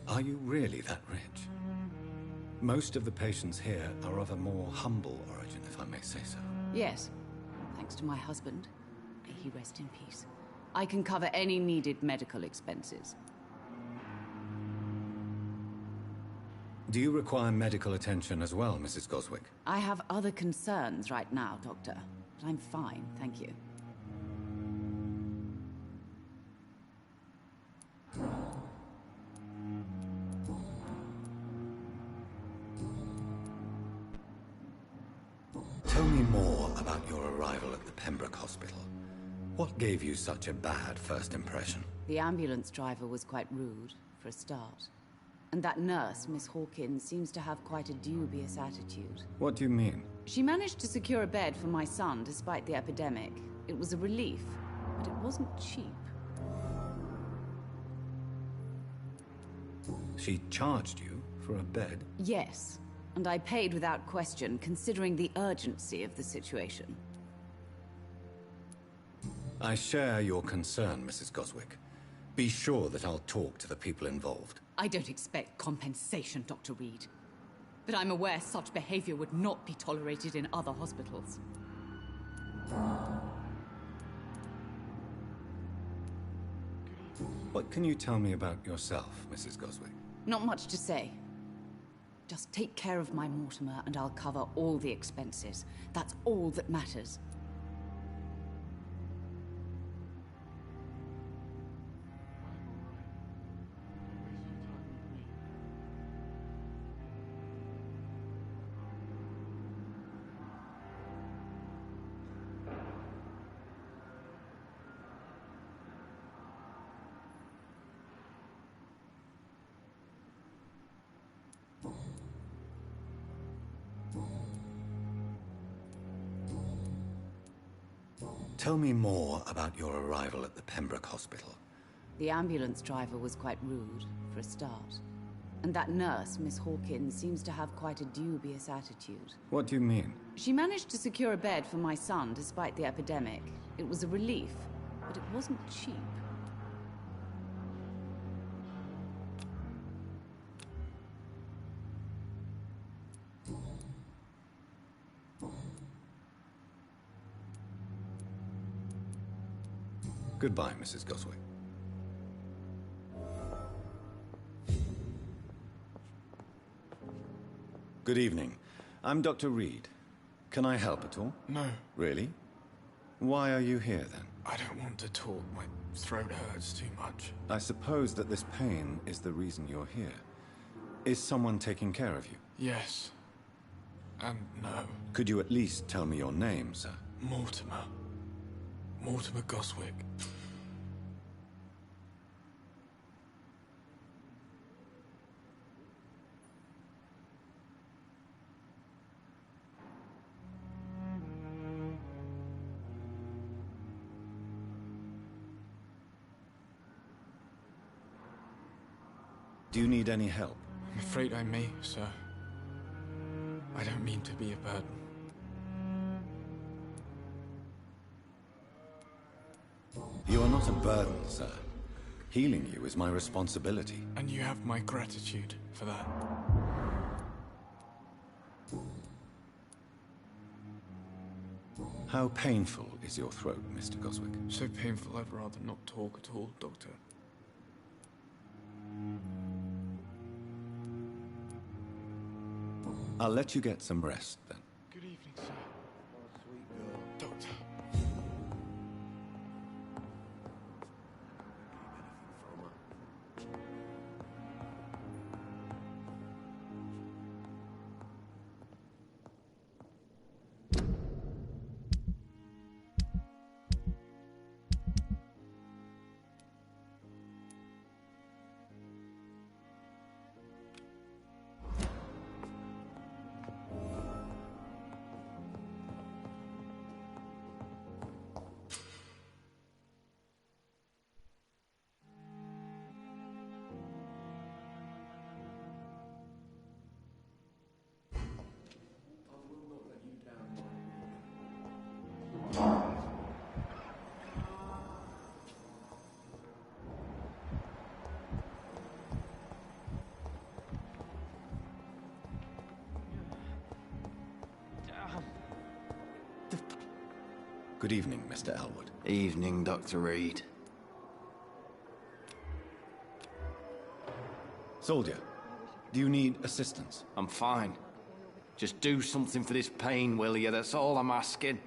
Are you really that rich? Most of the patients here are of a more humble origin, if I may say so. Yes, thanks to my husband. May he rest in peace. I can cover any needed medical expenses. Do you require medical attention as well, Mrs. Goswick? I have other concerns right now, Doctor. But I'm fine, thank you. Tell me more about your arrival at the Pembroke Hospital. What gave you such a bad first impression? The ambulance driver was quite rude, for a start. And that nurse, Miss Hawkins, seems to have quite a dubious attitude. What do you mean? She managed to secure a bed for my son despite the epidemic. It was a relief, but it wasn't cheap. She charged you for a bed? Yes, and I paid without question, considering the urgency of the situation. I share your concern, Mrs. Goswick. Be sure that I'll talk to the people involved. I don't expect compensation, Dr. Reed. But I'm aware such behavior would not be tolerated in other hospitals. What can you tell me about yourself, Mrs. Goswick? Not much to say. Just take care of my Mortimer and I'll cover all the expenses. That's all that matters. Tell me more about your arrival at the Pembroke Hospital. The ambulance driver was quite rude, for a start. And that nurse, Miss Hawkins, seems to have quite a dubious attitude. What do you mean? She managed to secure a bed for my son despite the epidemic. It was a relief, but it wasn't cheap. Goodbye, Mrs. Goswick. Good evening. I'm Dr. Reed. Can I help at all? No. Really? Why are you here, then? I don't want to talk. My throat hurts too much. I suppose that this pain is the reason you're here. Is someone taking care of you? Yes. And no. Could you at least tell me your name, sir? Mortimer. Mortimer Goswick. Do you need any help? I'm afraid I may, sir. I don't mean to be a burden. You are not a burden, sir. Healing you is my responsibility. And you have my gratitude for that. How painful is your throat, Mr. Goswick? So painful I'd rather not talk at all, Doctor. I'll let you get some rest, then. Good evening, sir. Oh, sweet girl. Doctor. Good evening, Mr. Elwood. Evening, Dr. Reed. Soldier, do you need assistance? I'm fine. Just do something for this pain, will you? That's all I'm asking.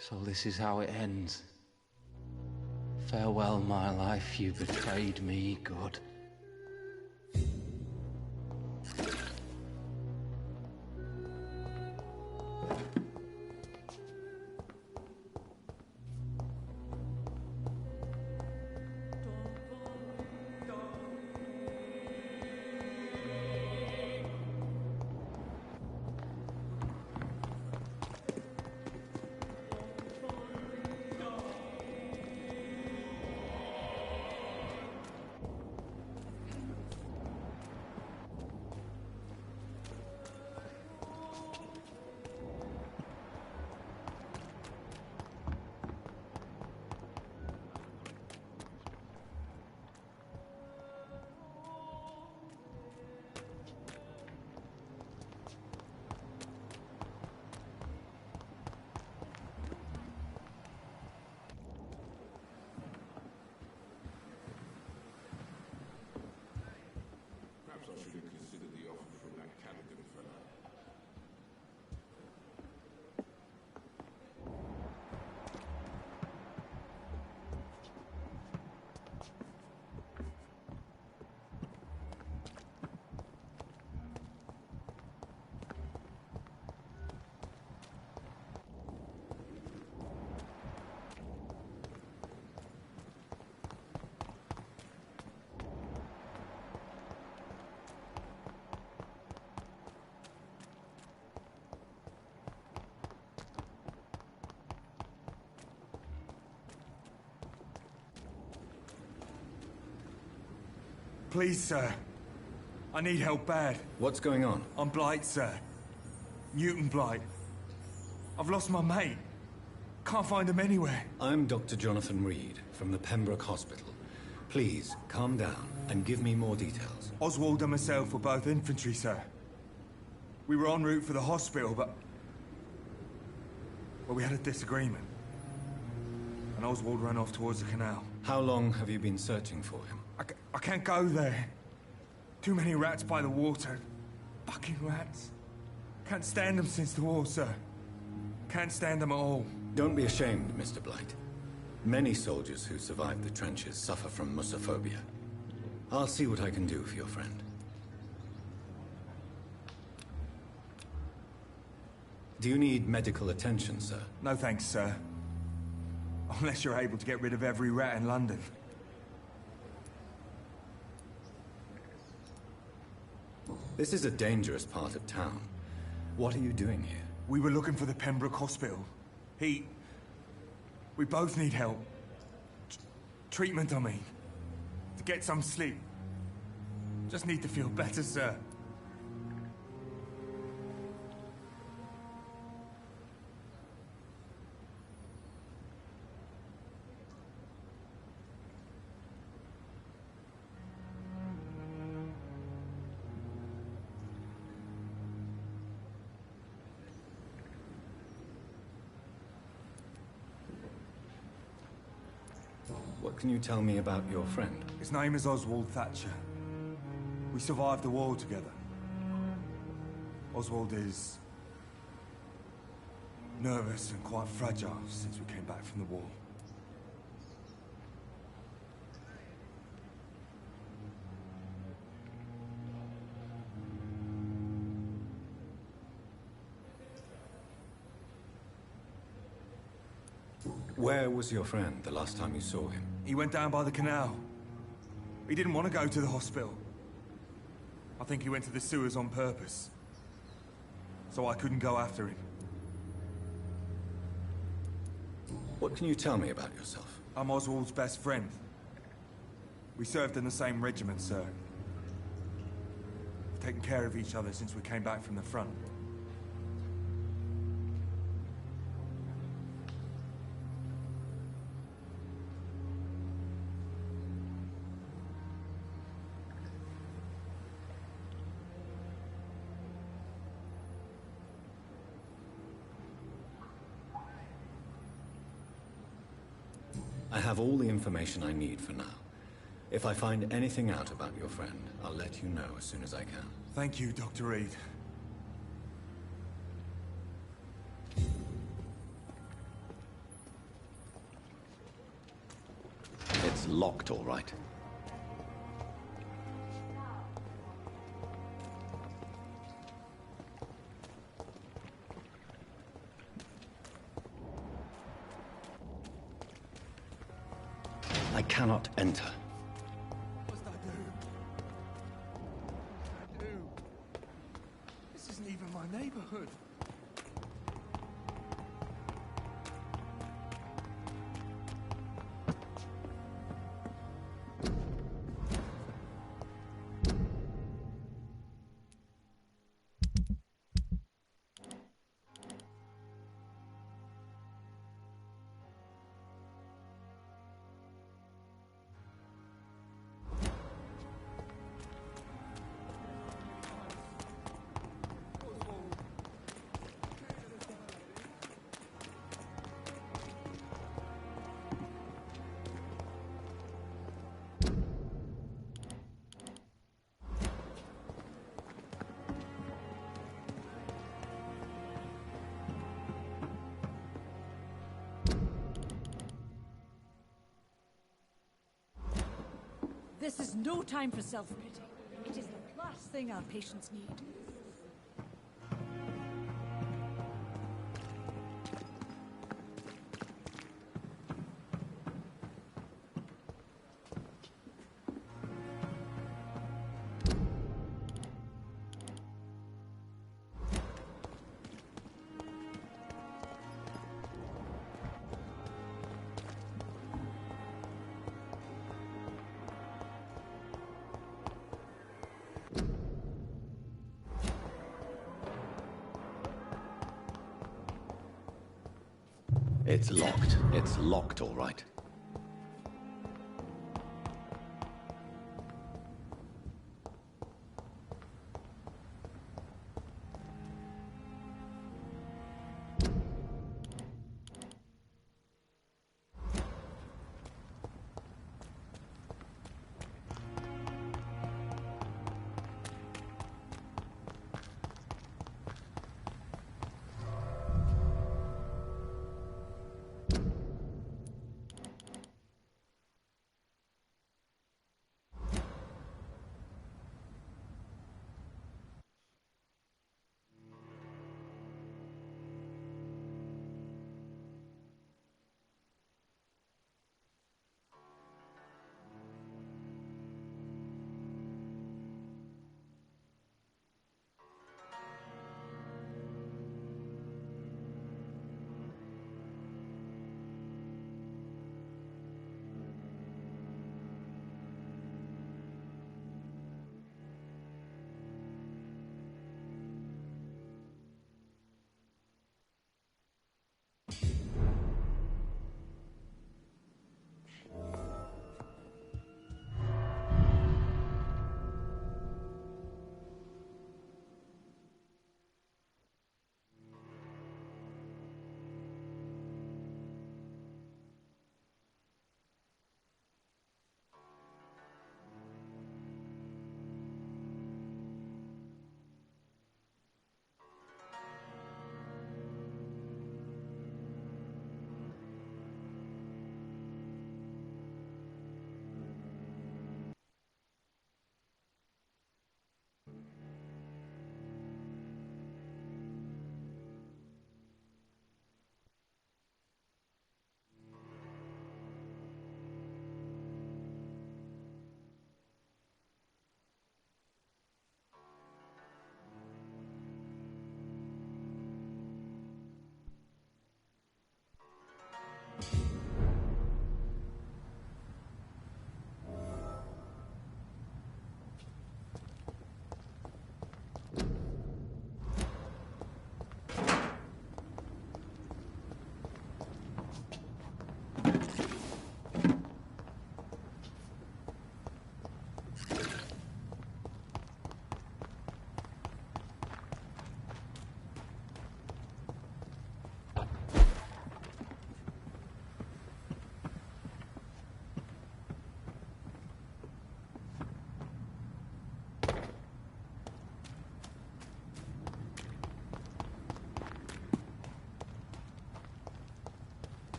So this is how it ends. Farewell, my life, you betrayed me, good. Please, sir. I need help bad. What's going on? I'm Blight, sir. Newton Blight. I've lost my mate. Can't find him anywhere. I'm Dr. Jonathan Reed from the Pembroke Hospital. Please, calm down and give me more details. Oswald and myself were both infantry, sir. We were en route for the hospital, but... well, we had a disagreement. And Oswald ran off towards the canal. How long have you been searching for him? I can't go there. Too many rats by the water. Fucking rats. Can't stand them since the war, sir. Can't stand them at all. Don't be ashamed, Mr. Blight. Many soldiers who survived the trenches suffer from musophobia. I'll see what I can do for your friend. Do you need medical attention, sir? No thanks, sir. Unless you're able to get rid of every rat in London. This is a dangerous part of town. What are you doing here? We were looking for the Pembroke Hospital. We both need help. Treatment, I mean. To get some sleep. Just need to feel better, sir. What can you tell me about your friend? His name is Oswald Thatcher. We survived the war together. Oswald is... nervous and quite fragile since we came back from the war. Where was your friend the last time you saw him? He went down by the canal. He didn't want to go to the hospital. I think he went to the sewers on purpose. So I couldn't go after him. What can you tell me about yourself? I'm Oswald's best friend. We served in the same regiment, sir. We've taken care of each other since we came back from the front. I have all the information I need for now. If I find anything out about your friend, I'll let you know as soon as I can. Thank you, Dr. Reed. It's locked, all right. I cannot enter. What's that do? This isn't even my neighborhood. This is no time for self-pity. It is the last thing our patients need. It's locked. It's locked, all right.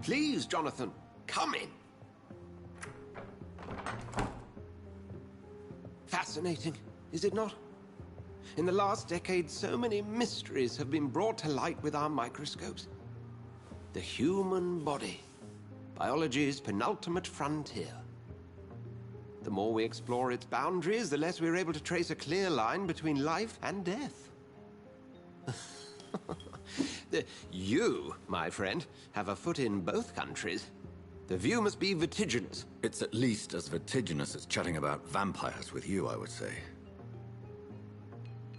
Please, Jonathan, come in. Fascinating, is it not? In the last decade, so many mysteries have been brought to light with our microscopes. The human body, biology's penultimate frontier. The more we explore its boundaries, the less we're able to trace a clear line between life and death. You, my friend, have a foot in both countries. The view must be vertiginous. It's at least as vertiginous as chatting about vampires with you, I would say.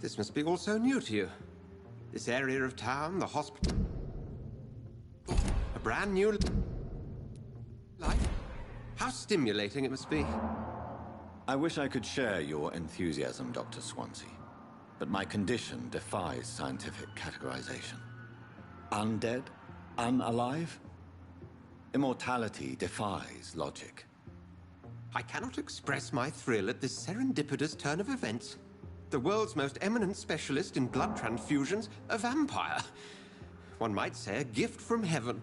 This must be all so new to you. This area of town, the hospital... A brand new life. How stimulating it must be. I wish I could share your enthusiasm, Dr. Swansea. But my condition defies scientific categorization. Undead? Unalive? Immortality defies logic. I cannot express my thrill at this serendipitous turn of events. The world's most eminent specialist in blood transfusions, a vampire. One might say a gift from heaven.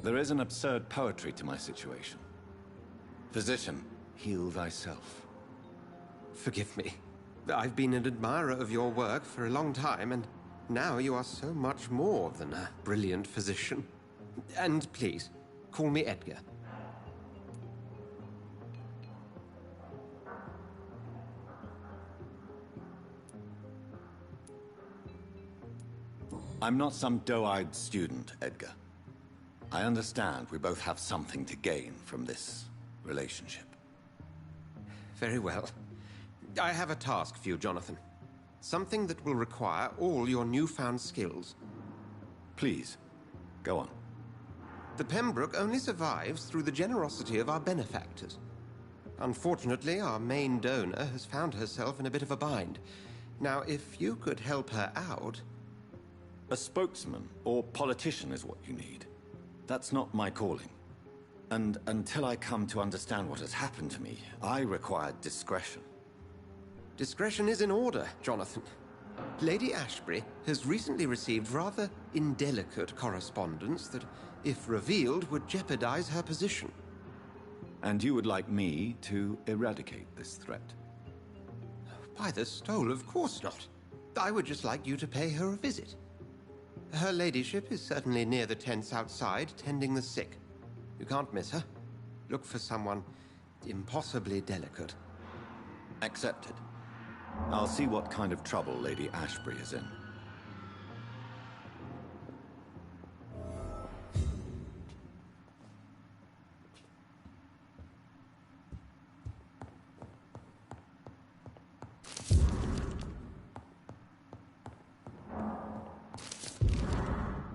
There is an absurd poetry to my situation. Physician, heal thyself. Forgive me. I've been an admirer of your work for a long time, and now you are so much more than a brilliant physician. And please, call me Edgar. I'm not some doe-eyed student, Edgar. I understand we both have something to gain from this relationship. Very well. I have a task for you, Jonathan. Something that will require all your newfound skills. Please, go on. The Pembroke only survives through the generosity of our benefactors. Unfortunately, our main donor has found herself in a bit of a bind. Now, if you could help her out... A spokesman or politician is what you need. That's not my calling. And until I come to understand what has happened to me, I require discretion. Discretion is in order, Jonathan. Lady Ashbury has recently received rather indelicate correspondence that, if revealed, would jeopardize her position. And you would like me to eradicate this threat? By the stole, of course not. I would just like you to pay her a visit. Her ladyship is certainly near the tents outside, tending the sick. You can't miss her. Look for someone impossibly delicate. Accepted. I'll see what kind of trouble Lady Ashbury is in.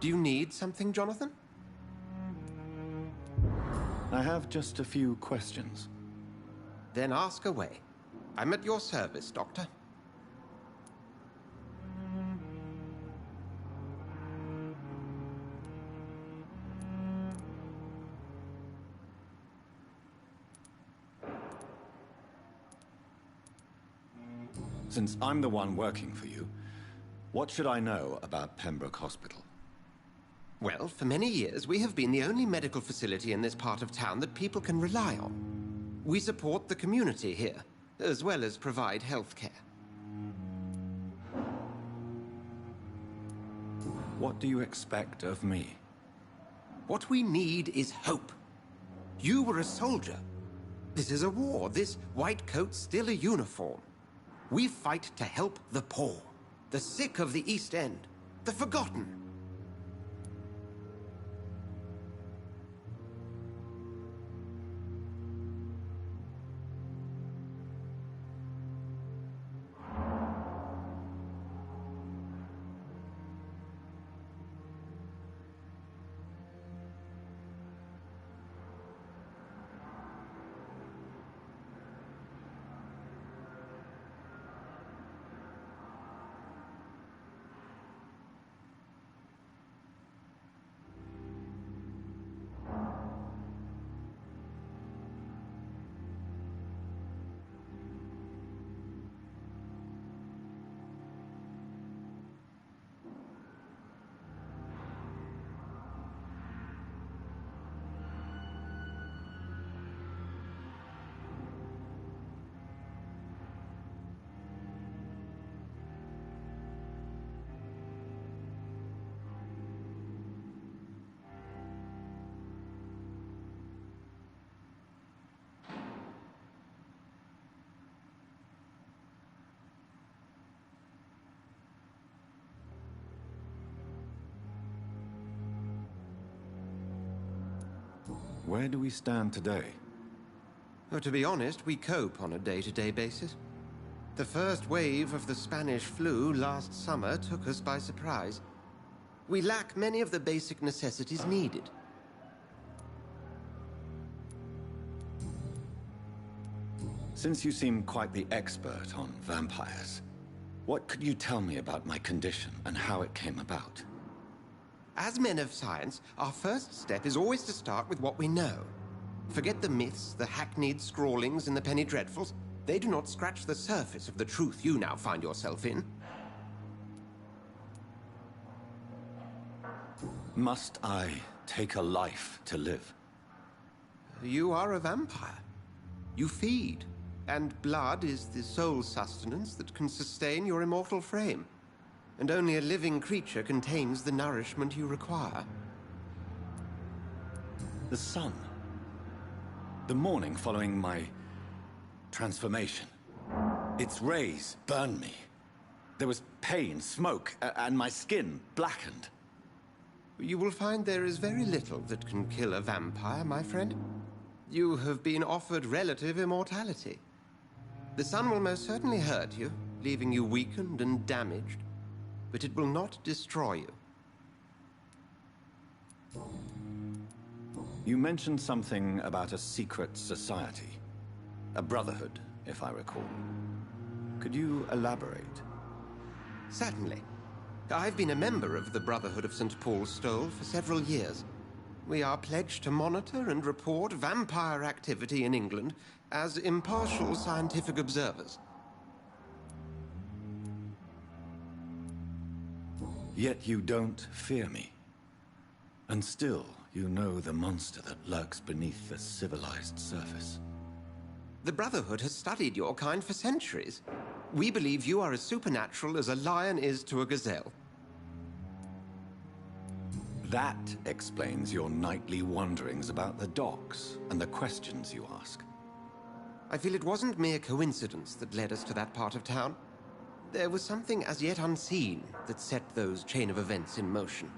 Do you need something, Jonathan? I have just a few questions. Then ask away. I'm at your service, Doctor. Since I'm the one working for you, what should I know about Pembroke Hospital? Well, for many years, we have been the only medical facility in this part of town that people can rely on. We support the community here, as well as provide health care. What do you expect of me? What we need is hope. You were a soldier. This is a war. This white coat's still a uniform. We fight to help the poor, the sick of the East End, the forgotten. Where do we stand today? Oh, to be honest, we cope on a day-to-day basis. The first wave of the Spanish flu last summer took us by surprise. We lack many of the basic necessities needed. Since you seem quite the expert on vampires, what could you tell me about my condition and how it came about? As men of science, our first step is always to start with what we know. Forget the myths, the hackneyed scrawlings, and the penny dreadfuls. They do not scratch the surface of the truth you now find yourself in. Must I take a life to live? You are a vampire. You feed, and blood is the sole sustenance that can sustain your immortal frame. And only a living creature contains the nourishment you require. The sun. The morning following my transformation. Its rays burned me. There was pain, smoke, and my skin blackened. You will find there is very little that can kill a vampire, my friend. You have been offered relative immortality. The sun will most certainly hurt you, leaving you weakened and damaged, but it will not destroy you. You mentioned something about a secret society. A brotherhood, if I recall. Could you elaborate? Certainly. I've been a member of the Brotherhood of St. Paul's Stole for several years. We are pledged to monitor and report vampire activity in England as impartial scientific observers. Yet you don't fear me. And still, you know the monster that lurks beneath the civilized surface. The Brotherhood has studied your kind for centuries. We believe you are as supernatural as a lion is to a gazelle. That explains your nightly wanderings about the docks and the questions you ask. I feel it wasn't mere coincidence that led us to that part of town. There was something as yet unseen that set those chain of events in motion.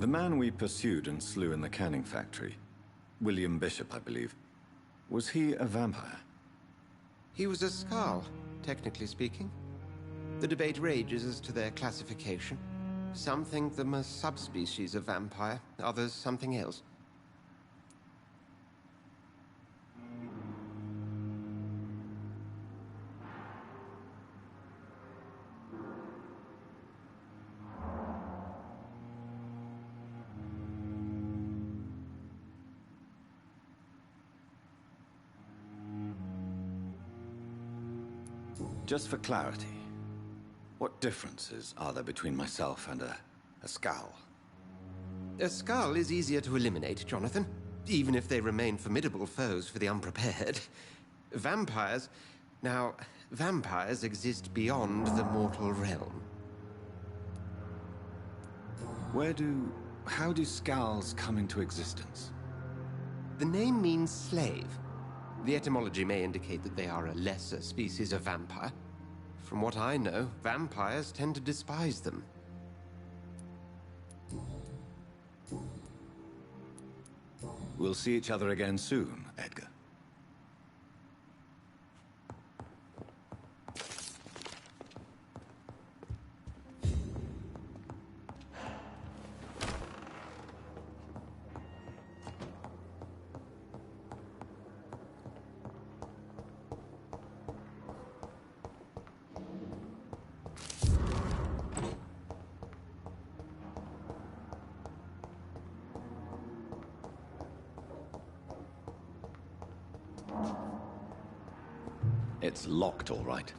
The man we pursued and slew in the canning factory, William Bishop, I believe, was he a vampire? He was a Skald, technically speaking. The debate rages as to their classification. Some think them a subspecies of vampire, others something else. Just for clarity, what differences are there between myself and a Skald? A Skald is easier to eliminate, Jonathan, even if they remain formidable foes for the unprepared. Vampires... Now, vampires exist beyond the mortal realm. How do Skalds come into existence? The name means slave. The etymology may indicate that they are a lesser species of vampire. From what I know, vampires tend to despise them. We'll see each other again soon, Edgar. It's locked, all right.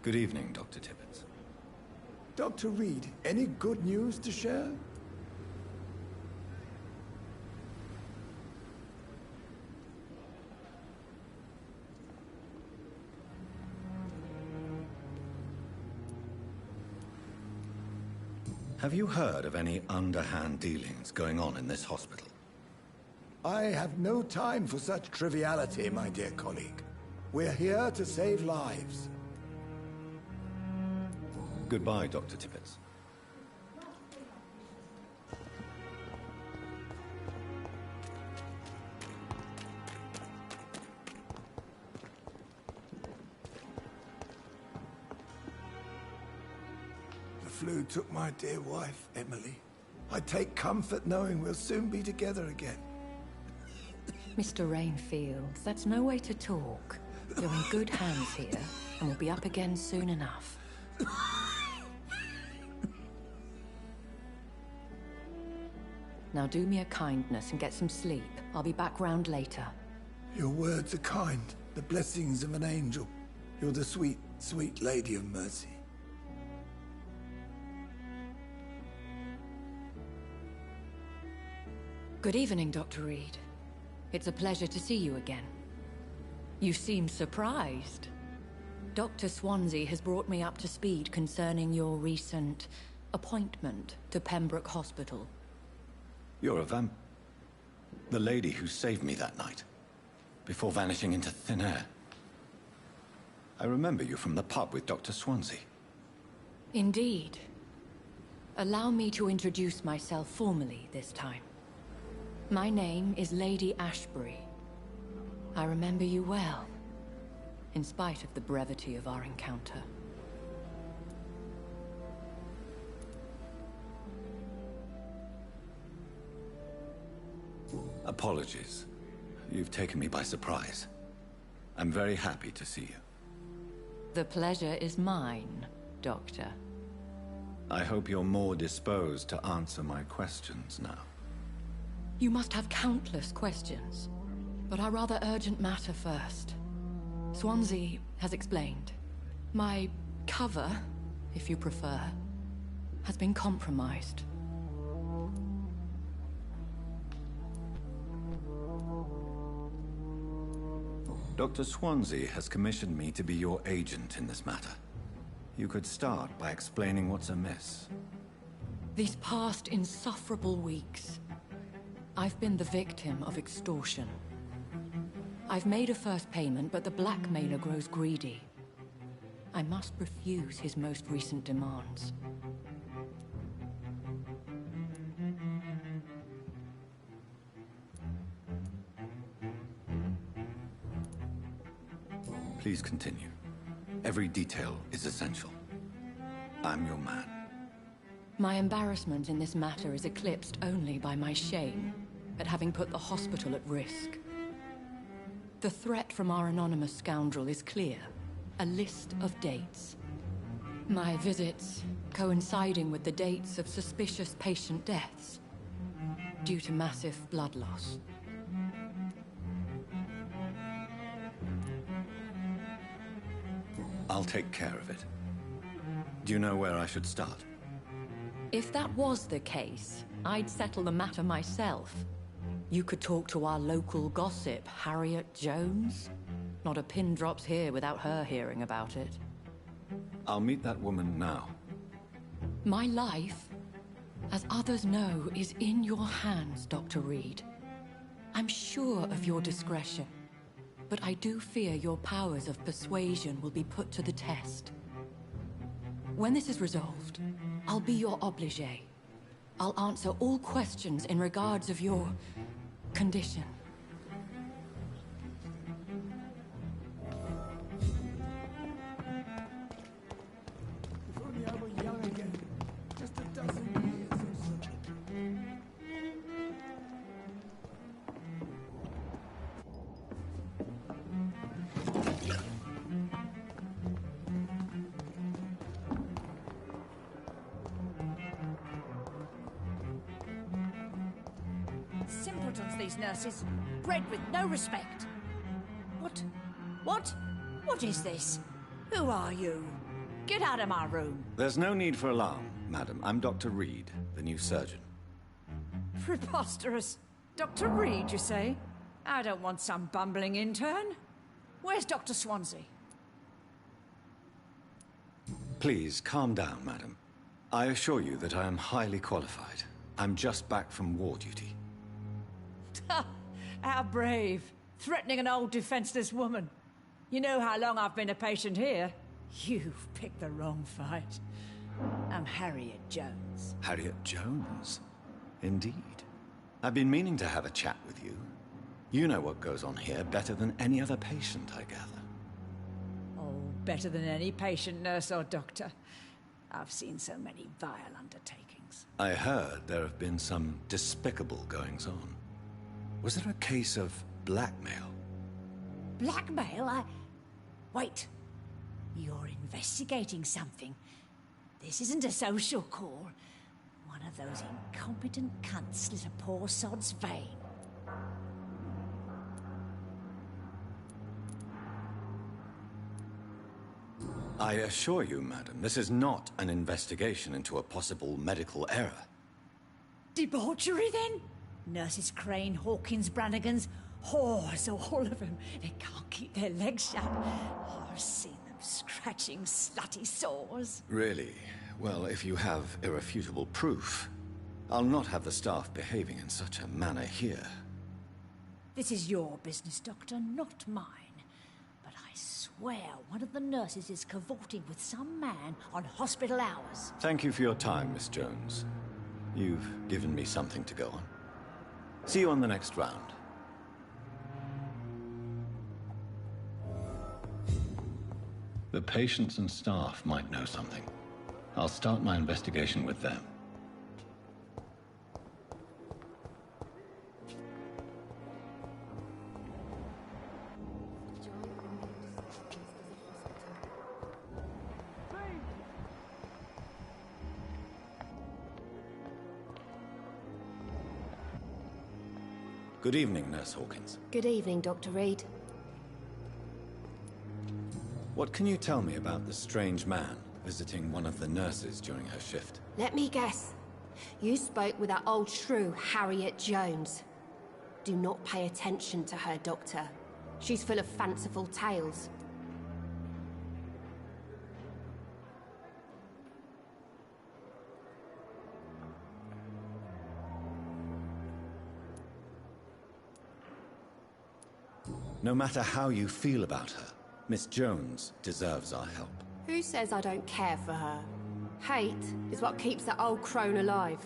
Good evening, Dr. Tibbets. Dr. Reed, any good news to share? Have you heard of any underhand dealings going on in this hospital? I have no time for such triviality, my dear colleague. We're here to save lives. Goodbye, Dr. Tibbets. The flu took my dear wife, Emily. I take comfort knowing we'll soon be together again. Mr. Rainfield, that's no way to talk. You're in good hands here, and we'll be up again soon enough. Now do me a kindness and get some sleep. I'll be back round later. Your words are kind, the blessings of an angel. You're the sweet, sweet Lady of Mercy. Good evening, Dr. Reed. It's a pleasure to see you again. You seem surprised. Dr. Swansea has brought me up to speed concerning your recent appointment to Pembroke Hospital. You're a the lady who saved me that night, before vanishing into thin air. I remember you from the pub with Dr. Swansea. Indeed. Allow me to introduce myself formally this time. My name is Lady Ashbury. I remember you well, in spite of the brevity of our encounter. Apologies. You've taken me by surprise. I'm very happy to see you. The pleasure is mine, Doctor. I hope you're more disposed to answer my questions now. You must have countless questions, but our rather urgent matter first. Swansea has explained. My cover, if you prefer, has been compromised. Dr. Swansea has commissioned me to be your agent in this matter. You could start by explaining what's amiss. These past insufferable weeks, I've been the victim of extortion. I've made a first payment, but the blackmailer grows greedy. I must refuse his most recent demands. Please continue. Every detail is essential. I'm your man. My embarrassment in this matter is eclipsed only by my shame at having put the hospital at risk. The threat from our anonymous scoundrel is clear. A list of dates. My visits coinciding with the dates of suspicious patient deaths due to massive blood loss. I'll take care of it. Do you know where I should start? If that was the case, I'd settle the matter myself. You could talk to our local gossip, Harriet Jones. Not a pin drops here without her hearing about it. I'll meet that woman now. My life, as others know, is in your hands, Dr. Reed. I'm sure of your discretion, but I do fear your powers of persuasion will be put to the test. When this is resolved, I'll be your obligé. I'll answer all questions in regards of your condition. If only I were young again. Just a dozen years or so. Simpletons, these nurses. Bred with no respect. What is this? Who are you? Get out of my room. There's no need for alarm, madam. I'm Dr. Reed, the new surgeon. Preposterous. Dr. Reed, you say? I don't want some bumbling intern. Where's Dr. Swansea? Please, calm down, madam. I assure you that I am highly qualified. I'm just back from war duty. Ha! How brave. Threatening an old defenseless woman. You know how long I've been a patient here? You've picked the wrong fight. I'm Harriet Jones. Harriet Jones? Indeed. I've been meaning to have a chat with you. You know what goes on here better than any other patient, I gather. Oh, better than any patient, nurse, or doctor. I've seen so many vile undertakings. I heard there have been some despicable goings-on. Was there a case of blackmail? Blackmail? Wait. You're investigating something. This isn't a social call. One of those incompetent cunts slit a poor sod's vein. I assure you, madam, this is not an investigation into a possible medical error. Debauchery, then? Nurses Crane, Hawkins, Brannigans, whores, all of them. They can't keep their legs shut. Oh, I've seen them scratching slutty sores. Really? Well, if you have irrefutable proof, I'll not have the staff behaving in such a manner here. This is your business, Doctor, not mine. But I swear one of the nurses is cavorting with some man on hospital hours. Thank you for your time, Miss Jones. You've given me something to go on. See you on the next round. The patients and staff might know something. I'll start my investigation with them. Good evening, Nurse Hawkins. Good evening, Dr. Reed. What can you tell me about the strange man visiting one of the nurses during her shift? Let me guess. You spoke with that old shrew, Harriet Jones. Do not pay attention to her, Doctor. She's full of fanciful tales. No matter how you feel about her, Miss Jones deserves our help. Who says I don't care for her? Hate is what keeps that old crone alive.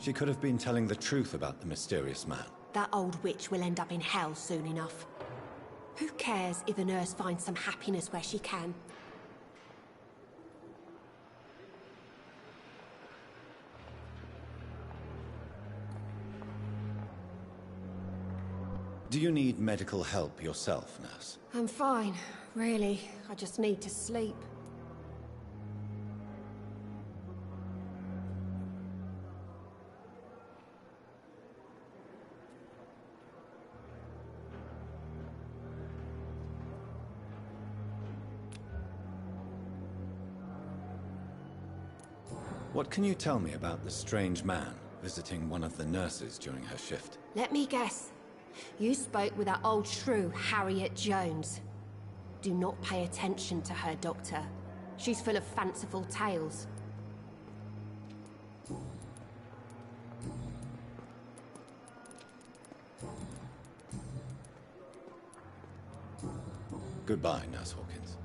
She could have been telling the truth about the mysterious man. That old witch will end up in hell soon enough. Who cares if a nurse finds some happiness where she can? Do you need medical help yourself, nurse? I'm fine, really. I just need to sleep. What can you tell me about the strange man visiting one of the nurses during her shift? Let me guess. You spoke with that old shrew, Harriet Jones. Do not pay attention to her, Doctor. She's full of fanciful tales. Goodbye, Nurse Hawkins.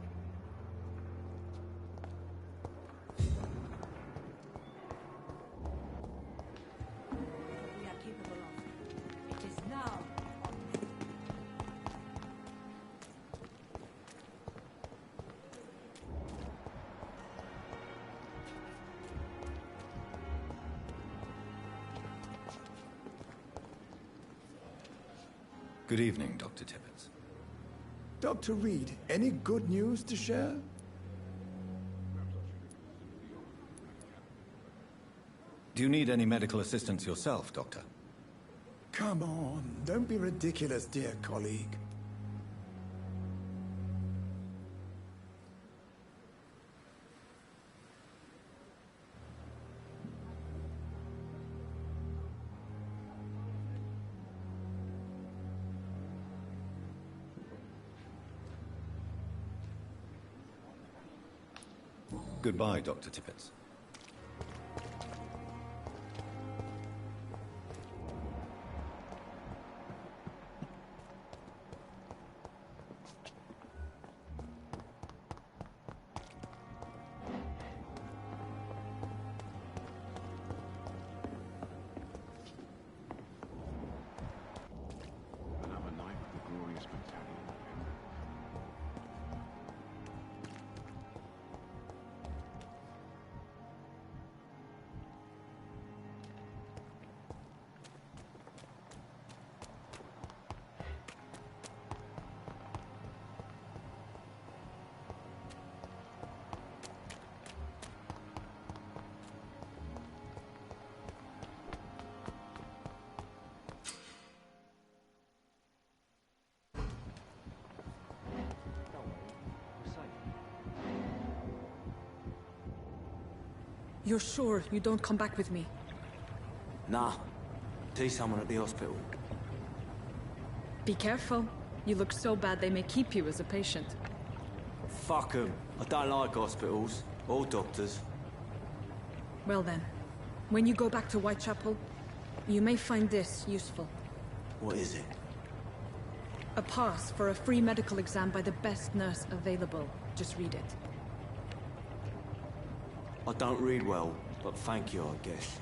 We are capable of. It is now. Good evening, Dr. Tibbets. Dr. Reed, any good news to share? Do you need any medical assistance yourself, Doctor? Come on, don't be ridiculous, dear colleague. Goodbye, Dr. Tippett. Another night with the glorious battalion of Pembroke. You're sure you don't come back with me? Nah. See someone at the hospital. Be careful. You look so bad they may keep you as a patient. Fuck 'em. I don't like hospitals. Or doctors. Well then, when you go back to Whitechapel, you may find this useful. What is it? A pass for a free medical exam by the best nurse available. Just read it. I don't read well, but thank you, I guess.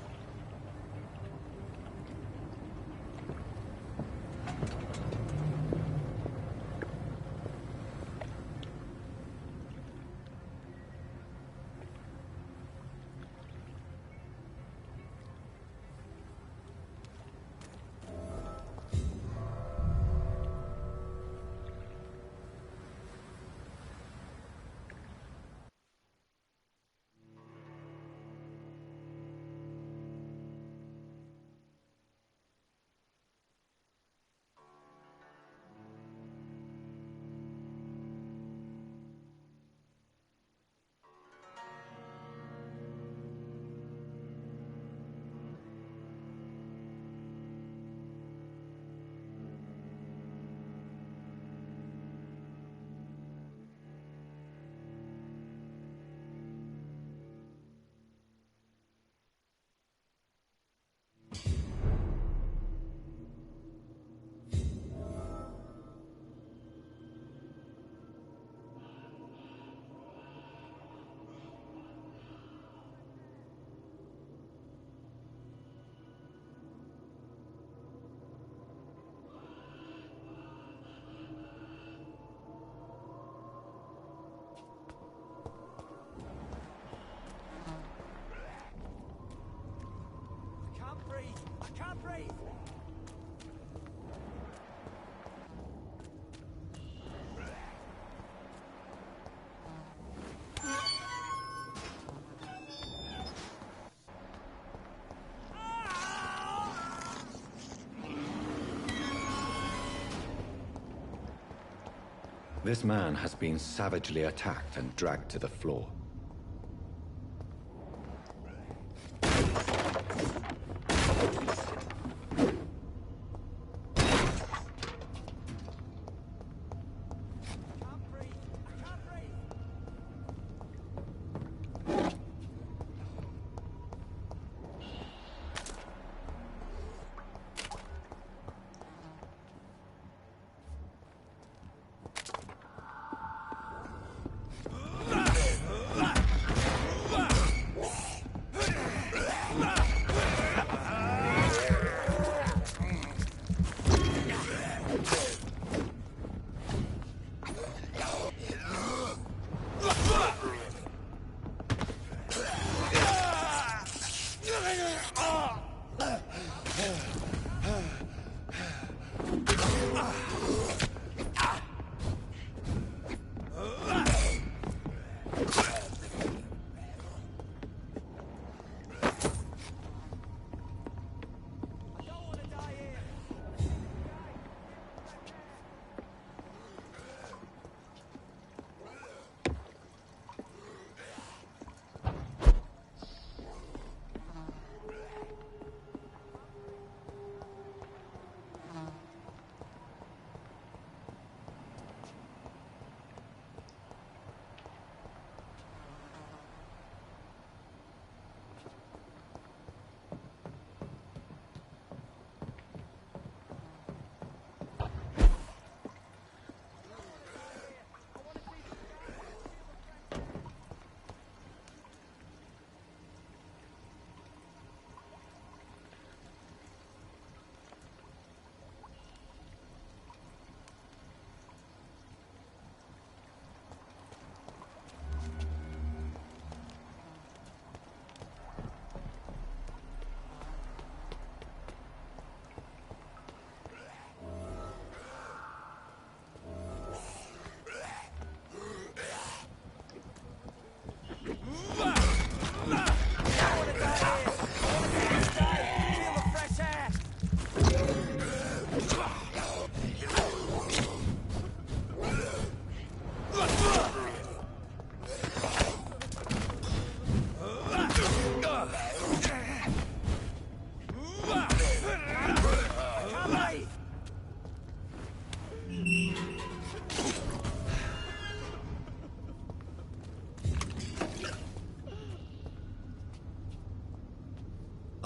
This man has been savagely attacked and dragged to the floor.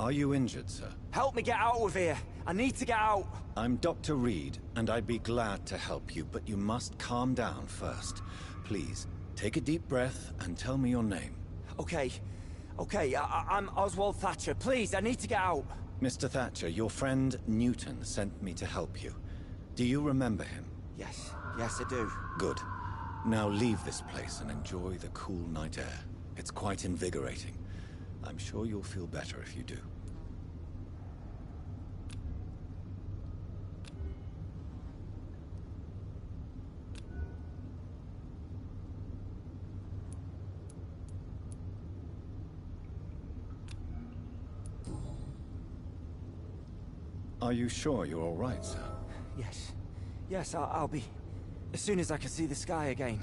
Are you injured, sir? Help me get out of here. I need to get out. I'm Dr. Reed, and I'd be glad to help you, but you must calm down first. Please, take a deep breath and tell me your name. Okay. I'm Oswald Thatcher. Please, I need to get out. Mr. Thatcher, your friend Newton sent me to help you. Do you remember him? Yes, I do. Good. Now leave this place and enjoy the cool night air. It's quite invigorating. I'm sure you'll feel better if you do. Are you sure you're all right, sir? Yes, I'll be. As soon as I can see the sky again.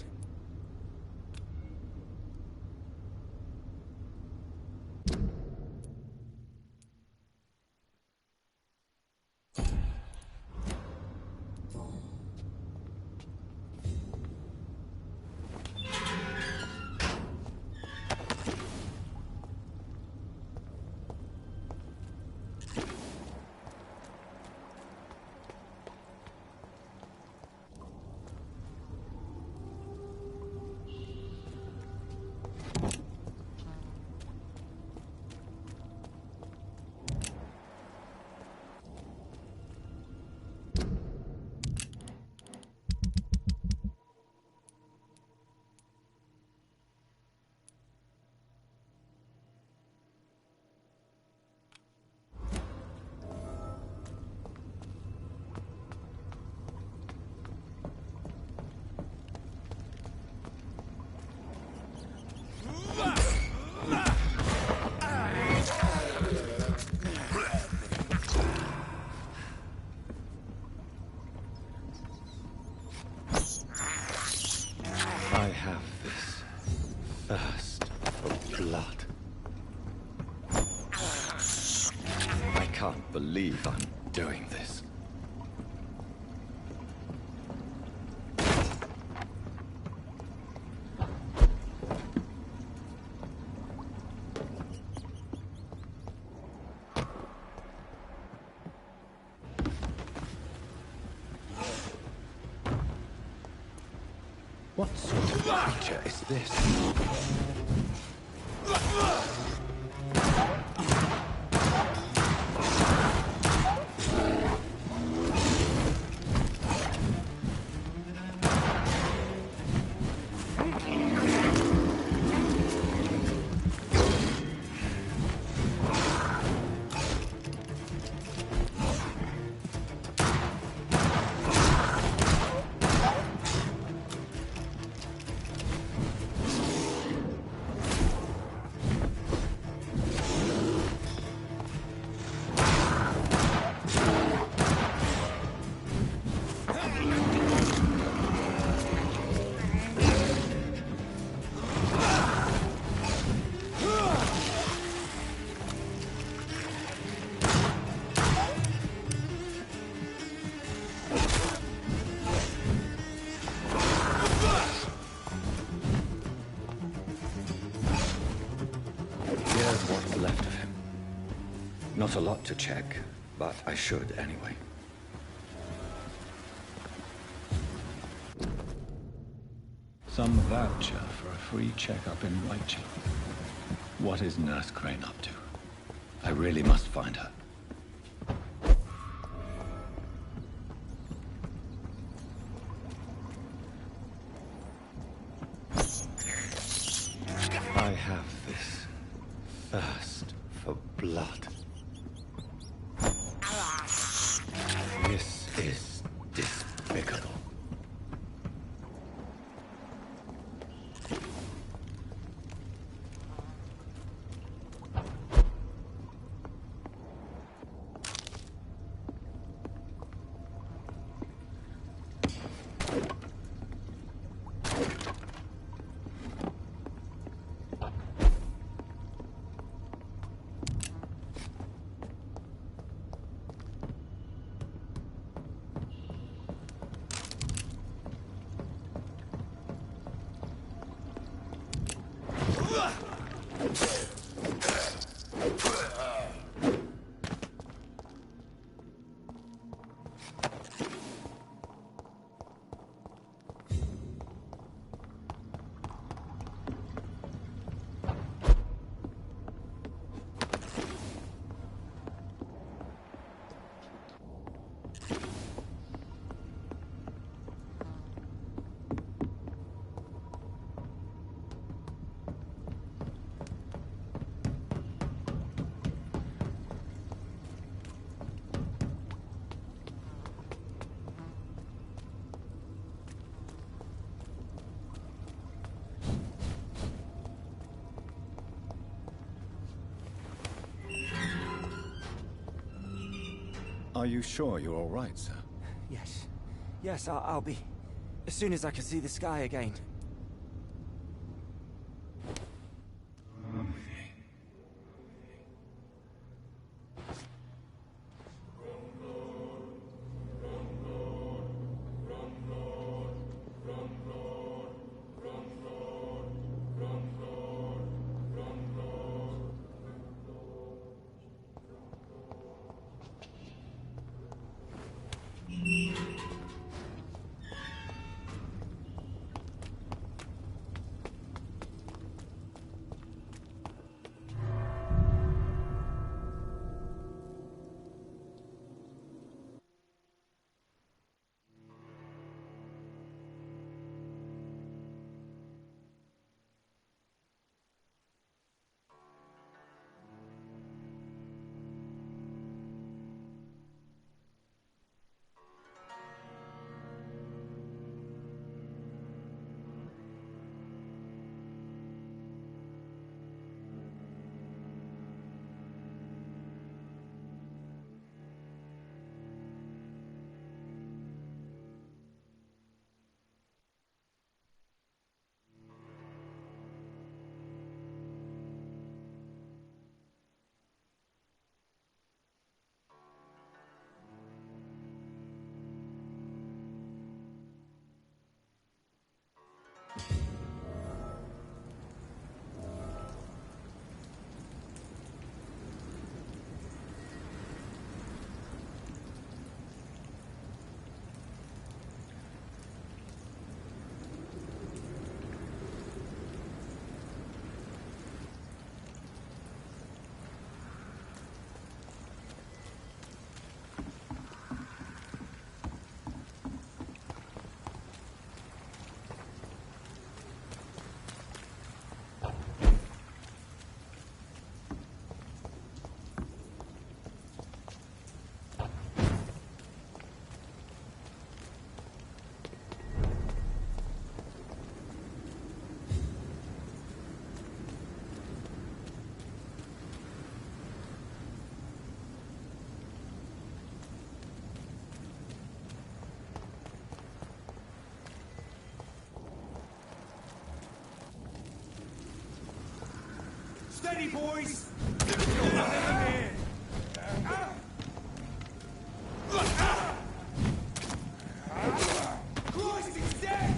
I have this thirst for blood. I can't believe I'm doing this. What sort of creature is this? Left of him. Not a lot to check, but I should anyway. Some voucher for a free checkup in Whitechapel. What is Nurse Crane up to? I really must find her. I have this thirst for blood. This is despicable. Are you sure you're all right, sir? Yes. Yes, I'll be. As soon as I can see the sky again. Steady, boys! There's no one in here! Christ, he's dead!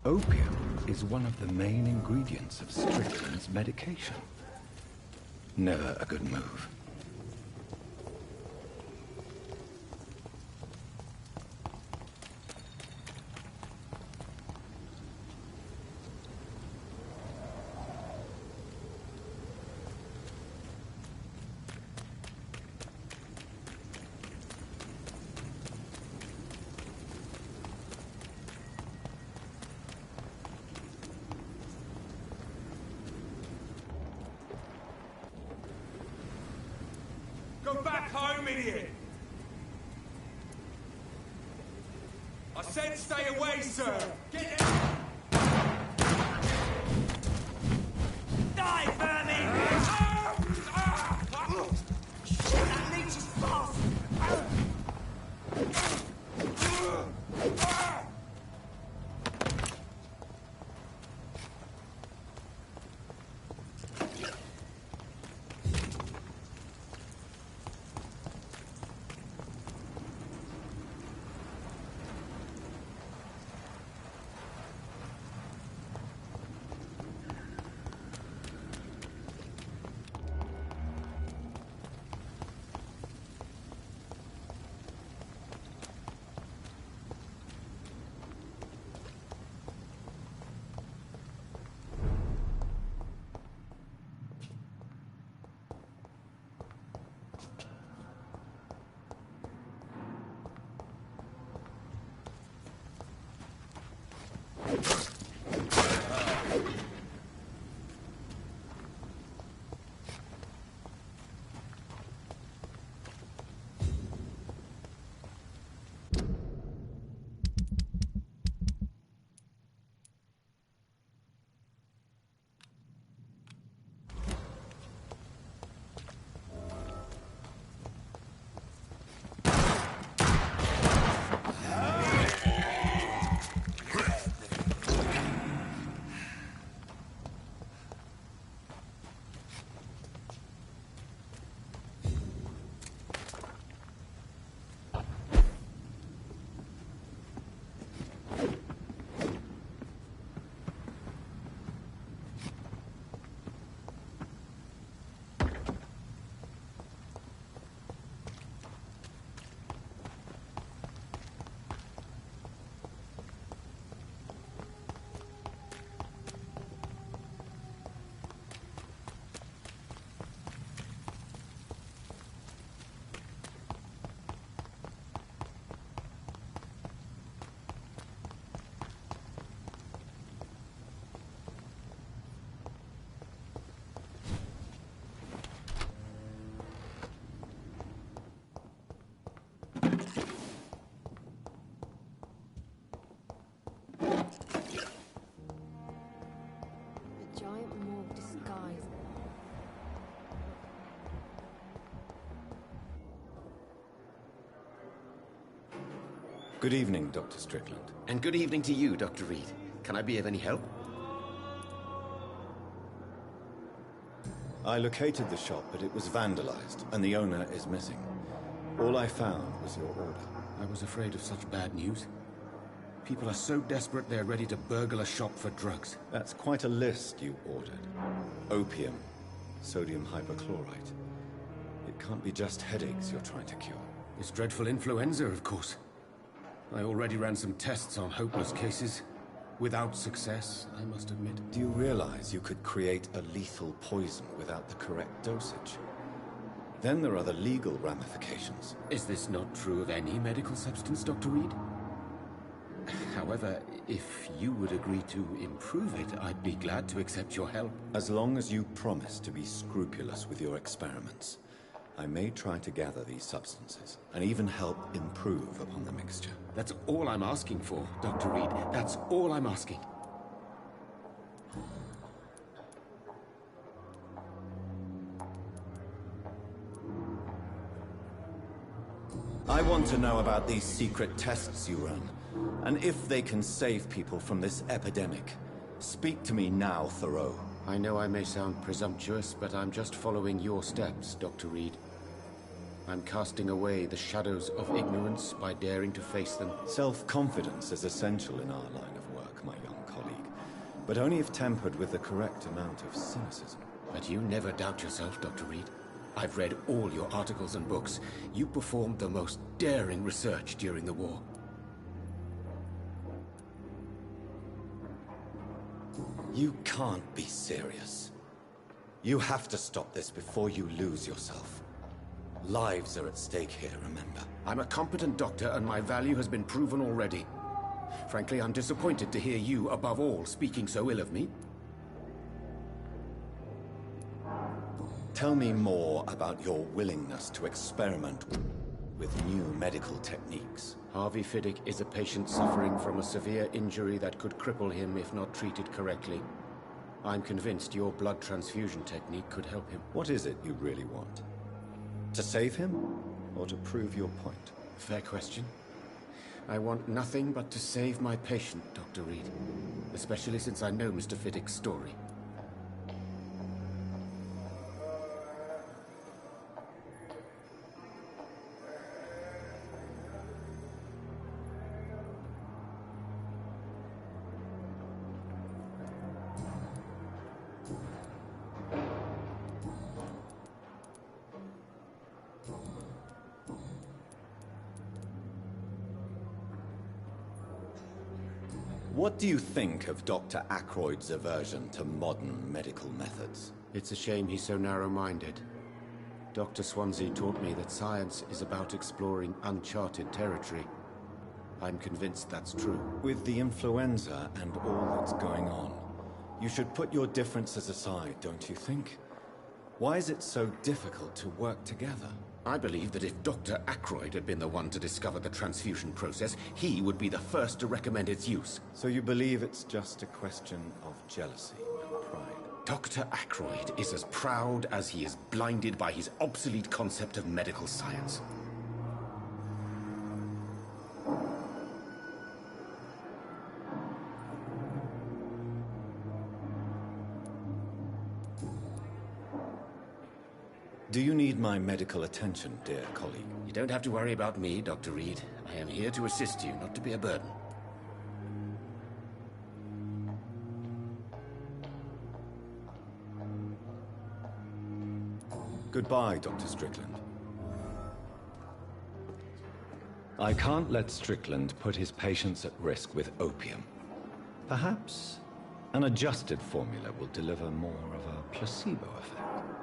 Opium is one of the main ingredients of Strickland's medication. Never a good move. Go back home, idiot! Said stay away, sir! Get Die, vermin! Shit, that leech is fast! Giant morgue disguise. Good evening, Dr. Strickland. And good evening to you, Dr. Reed. Can I be of any help? I located the shop, but it was vandalized, and the owner is missing. All I found was your order. I was afraid of such bad news. People are so desperate they're ready to burgle a shop for drugs. That's quite a list you ordered. Opium, sodium hypochlorite. It can't be just headaches you're trying to cure. This dreadful influenza, of course. I already ran some tests on hopeless cases. Without success, I must admit. Do you realize you could create a lethal poison without the correct dosage? Then there are the legal ramifications. Is this not true of any medical substance, Dr. Reed? However, if you would agree to improve it, I'd be glad to accept your help. As long as you promise to be scrupulous with your experiments, I may try to gather these substances, and even help improve upon the mixture. That's all I'm asking for, Dr. Reed. That's all I'm asking. I want to know about these secret tests you run, and if they can save people from this epidemic. Speak to me now, Thoreau. I know I may sound presumptuous, but I'm just following your steps, Dr. Reed. I'm casting away the shadows of ignorance by daring to face them. Self-confidence is essential in our line of work, my young colleague, but only if tempered with the correct amount of cynicism. But you never doubt yourself, Dr. Reed. I've read all your articles and books. You performed the most daring research during the war. You can't be serious. You have to stop this before you lose yourself. Lives are at stake here, remember? I'm a competent doctor, and my value has been proven already. Frankly, I'm disappointed to hear you, above all, speaking so ill of me. Tell me more about your willingness to experiment with new medical techniques. Harvey Fiddick is a patient suffering from a severe injury that could cripple him if not treated correctly. I'm convinced your blood transfusion technique could help him. What is it you really want? To save him, or to prove your point? Fair question. I want nothing but to save my patient, Dr. Reed. Especially since I know Mr. Fiddick's story. What do you think of Dr. Ackroyd's aversion to modern medical methods? It's a shame he's so narrow-minded. Dr. Swansea taught me that science is about exploring uncharted territory. I'm convinced that's true. With the influenza and all that's going on, you should put your differences aside, don't you think? Why is it so difficult to work together? I believe that if Dr. Ackroyd had been the one to discover the transfusion process, he would be the first to recommend its use. So you believe it's just a question of jealousy and pride? Dr. Ackroyd is as proud as he is blinded by his obsolete concept of medical science. Do you need my medical attention, dear colleague? You don't have to worry about me, Dr. Reed. I am here to assist you, not to be a burden. Goodbye, Dr. Strickland. I can't let Strickland put his patients at risk with opium. Perhaps an adjusted formula will deliver more of a placebo effect.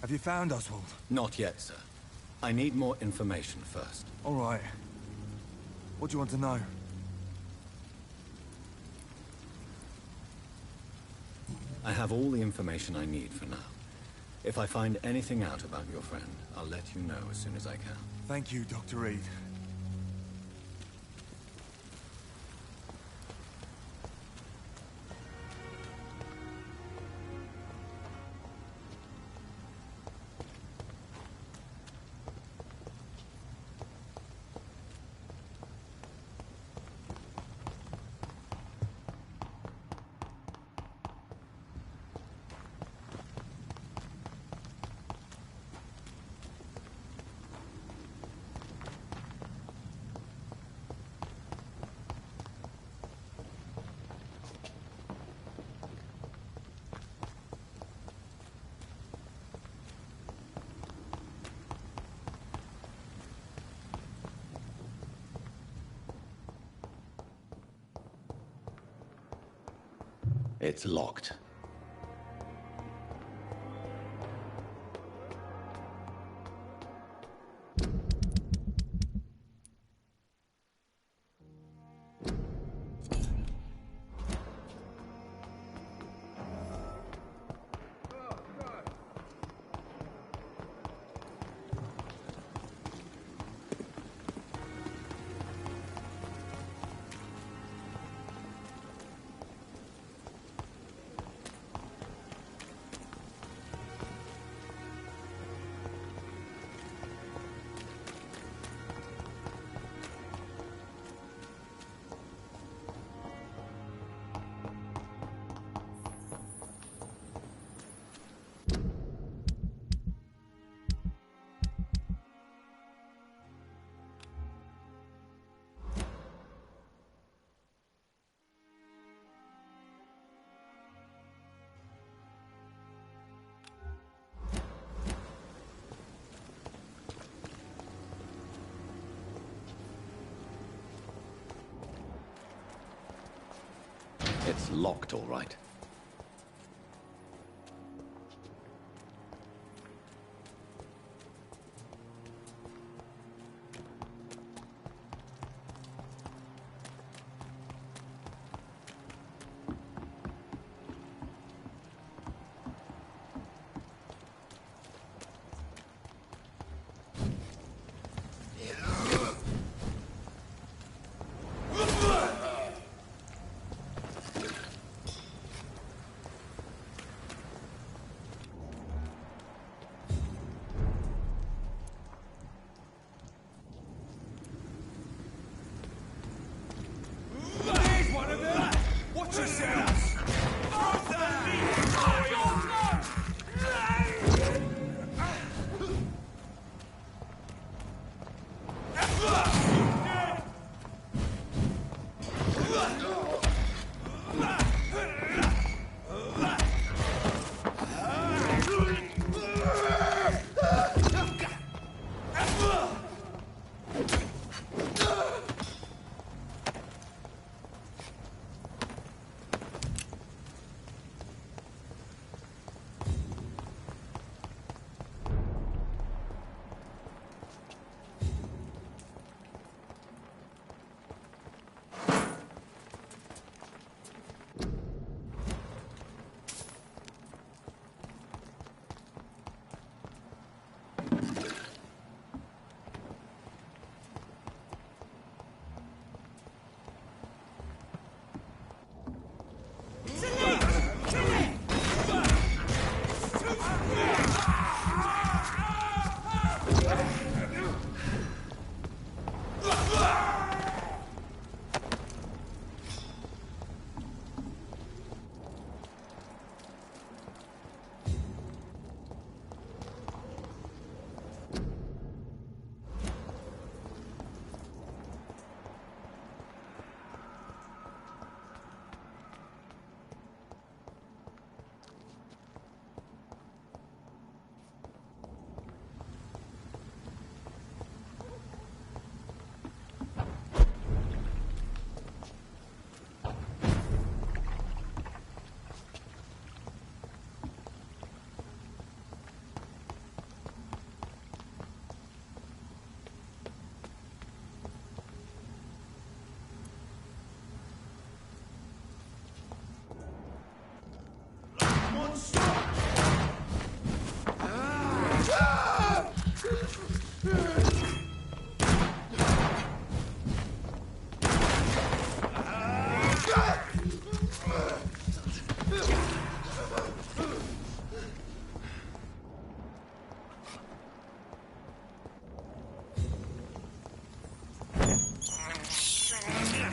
Have you found Oswald? Not yet, sir. I need more information first. All right. What do you want to know? I have all the information I need for now. If I find anything out about your friend, I'll let you know as soon as I can. Thank you, Dr. Reed. It's locked. It's locked, all right. Watch yourselves!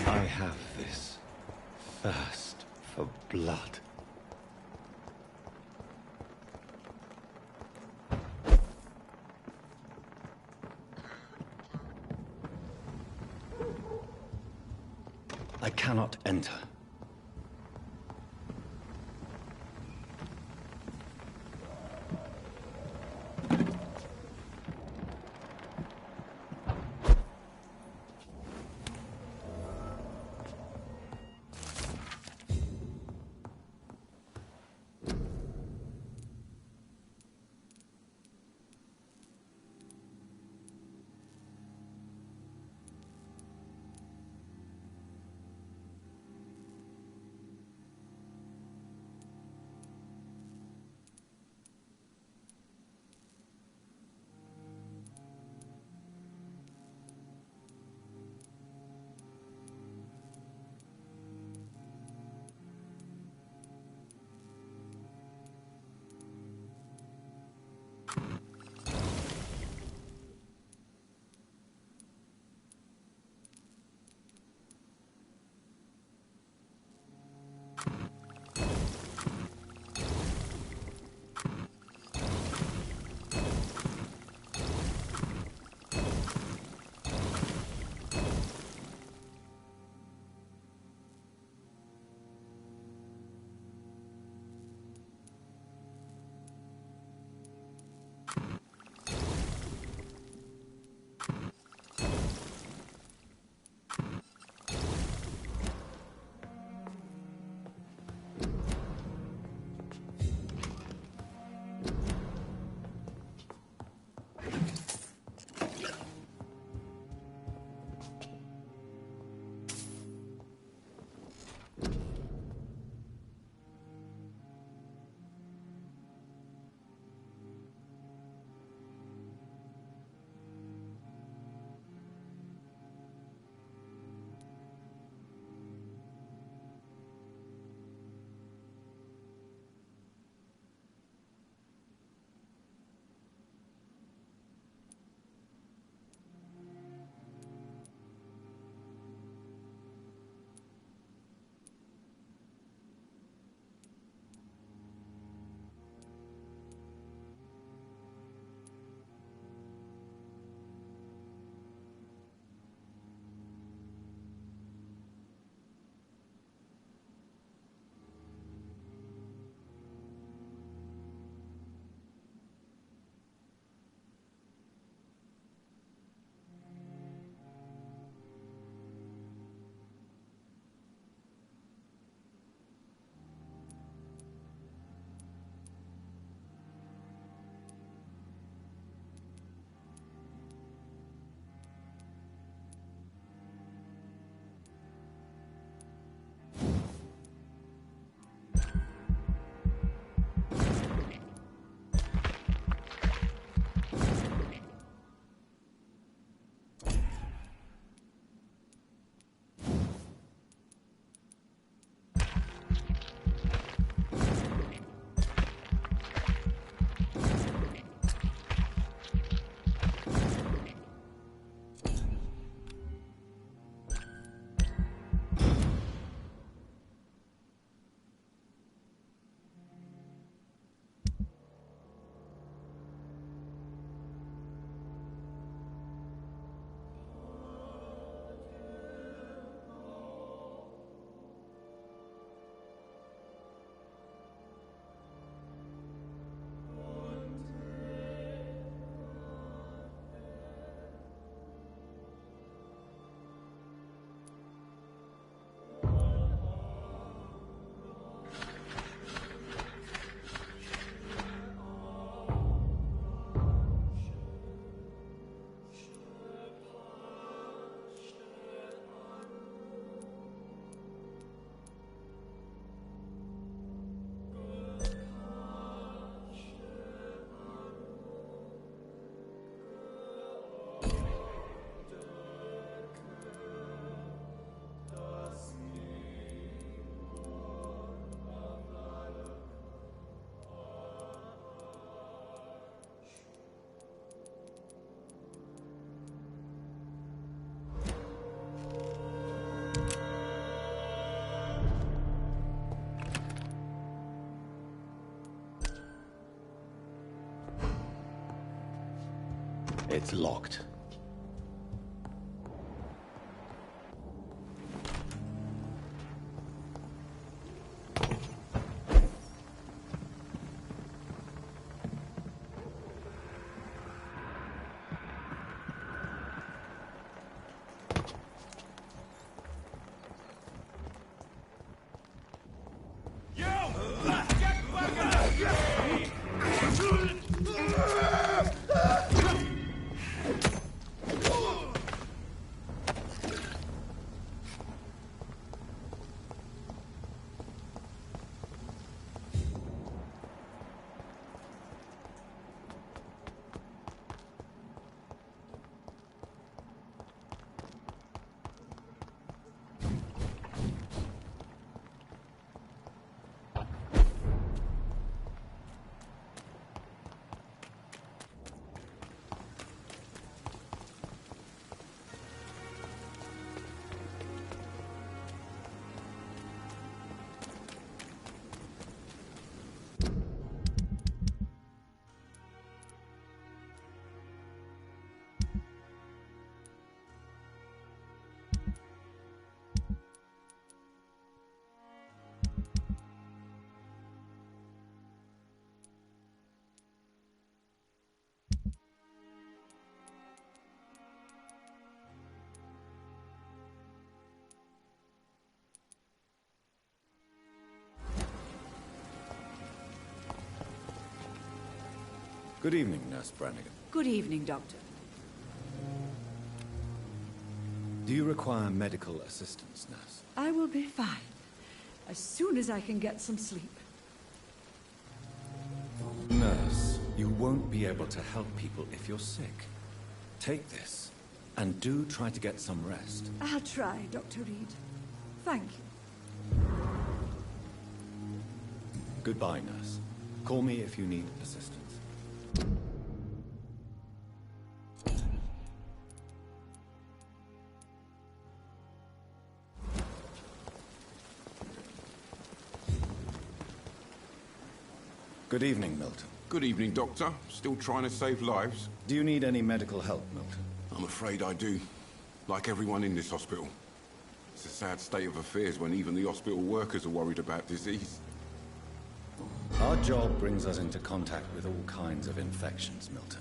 I have this thirst for blood. I cannot enter. It's locked. Good evening, Nurse Brannigan. Good evening, Doctor. Do you require medical assistance, Nurse? I will be fine. As soon as I can get some sleep. Nurse, you won't be able to help people if you're sick. Take this, and do try to get some rest. I'll try, Dr. Reed. Thank you. Goodbye, Nurse. Call me if you need assistance. Good evening, Milton. Good evening, Doctor. Still trying to save lives? Do you need any medical help, Milton? I'm afraid I do. Like everyone in this hospital. It's a sad state of affairs when even the hospital workers are worried about disease. Our job brings us into contact with all kinds of infections, Milton.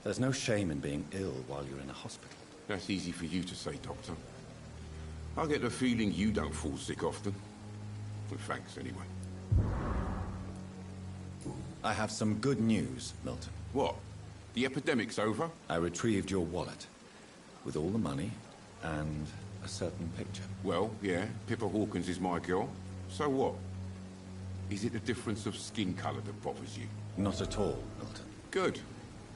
There's no shame in being ill while you're in a hospital. That's easy for you to say, Doctor. I get the feeling you don't fall sick often. Well, thanks, anyway. I have some good news, Milton. What? The epidemic's over? I retrieved your wallet, with all the money, and a certain picture. Well, yeah, Pippa Hawkins is my girl. So what? Is it the difference of skin color that bothers you? Not at all, Milton. Good.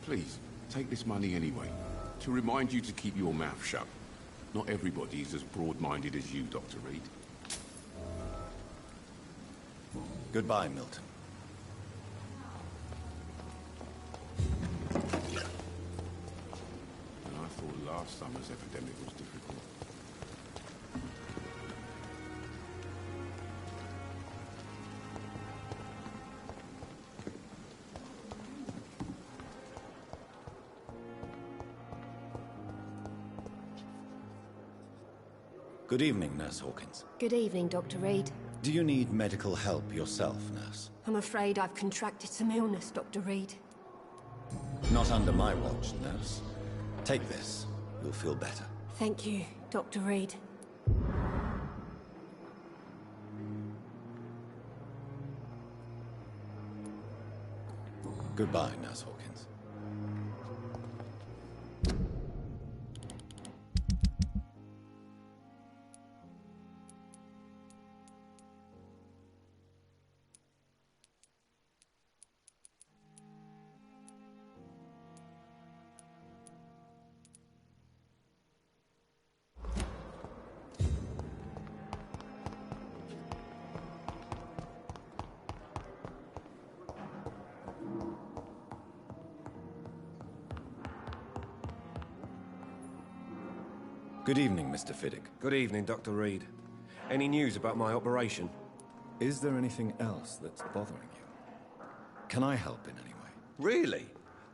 Please, take this money anyway. To remind you to keep your mouth shut. Not everybody is as broad-minded as you, Dr. Reed. Goodbye, Milton. I thought last summer's epidemic was difficult. Good evening, Nurse Hawkins. Good evening, Dr. Reed. Do you need medical help yourself, Nurse? I'm afraid I've contracted some illness, Dr. Reed. Not under my watch, Nurse. Take this. You'll feel better. Thank you, Dr. Reed. Goodbye, Nurse Hawkins. Good evening, Mr. Fiddick. Good evening, Dr. Reed. Any news about my operation? Is there anything else that's bothering you? Can I help in any way? Really?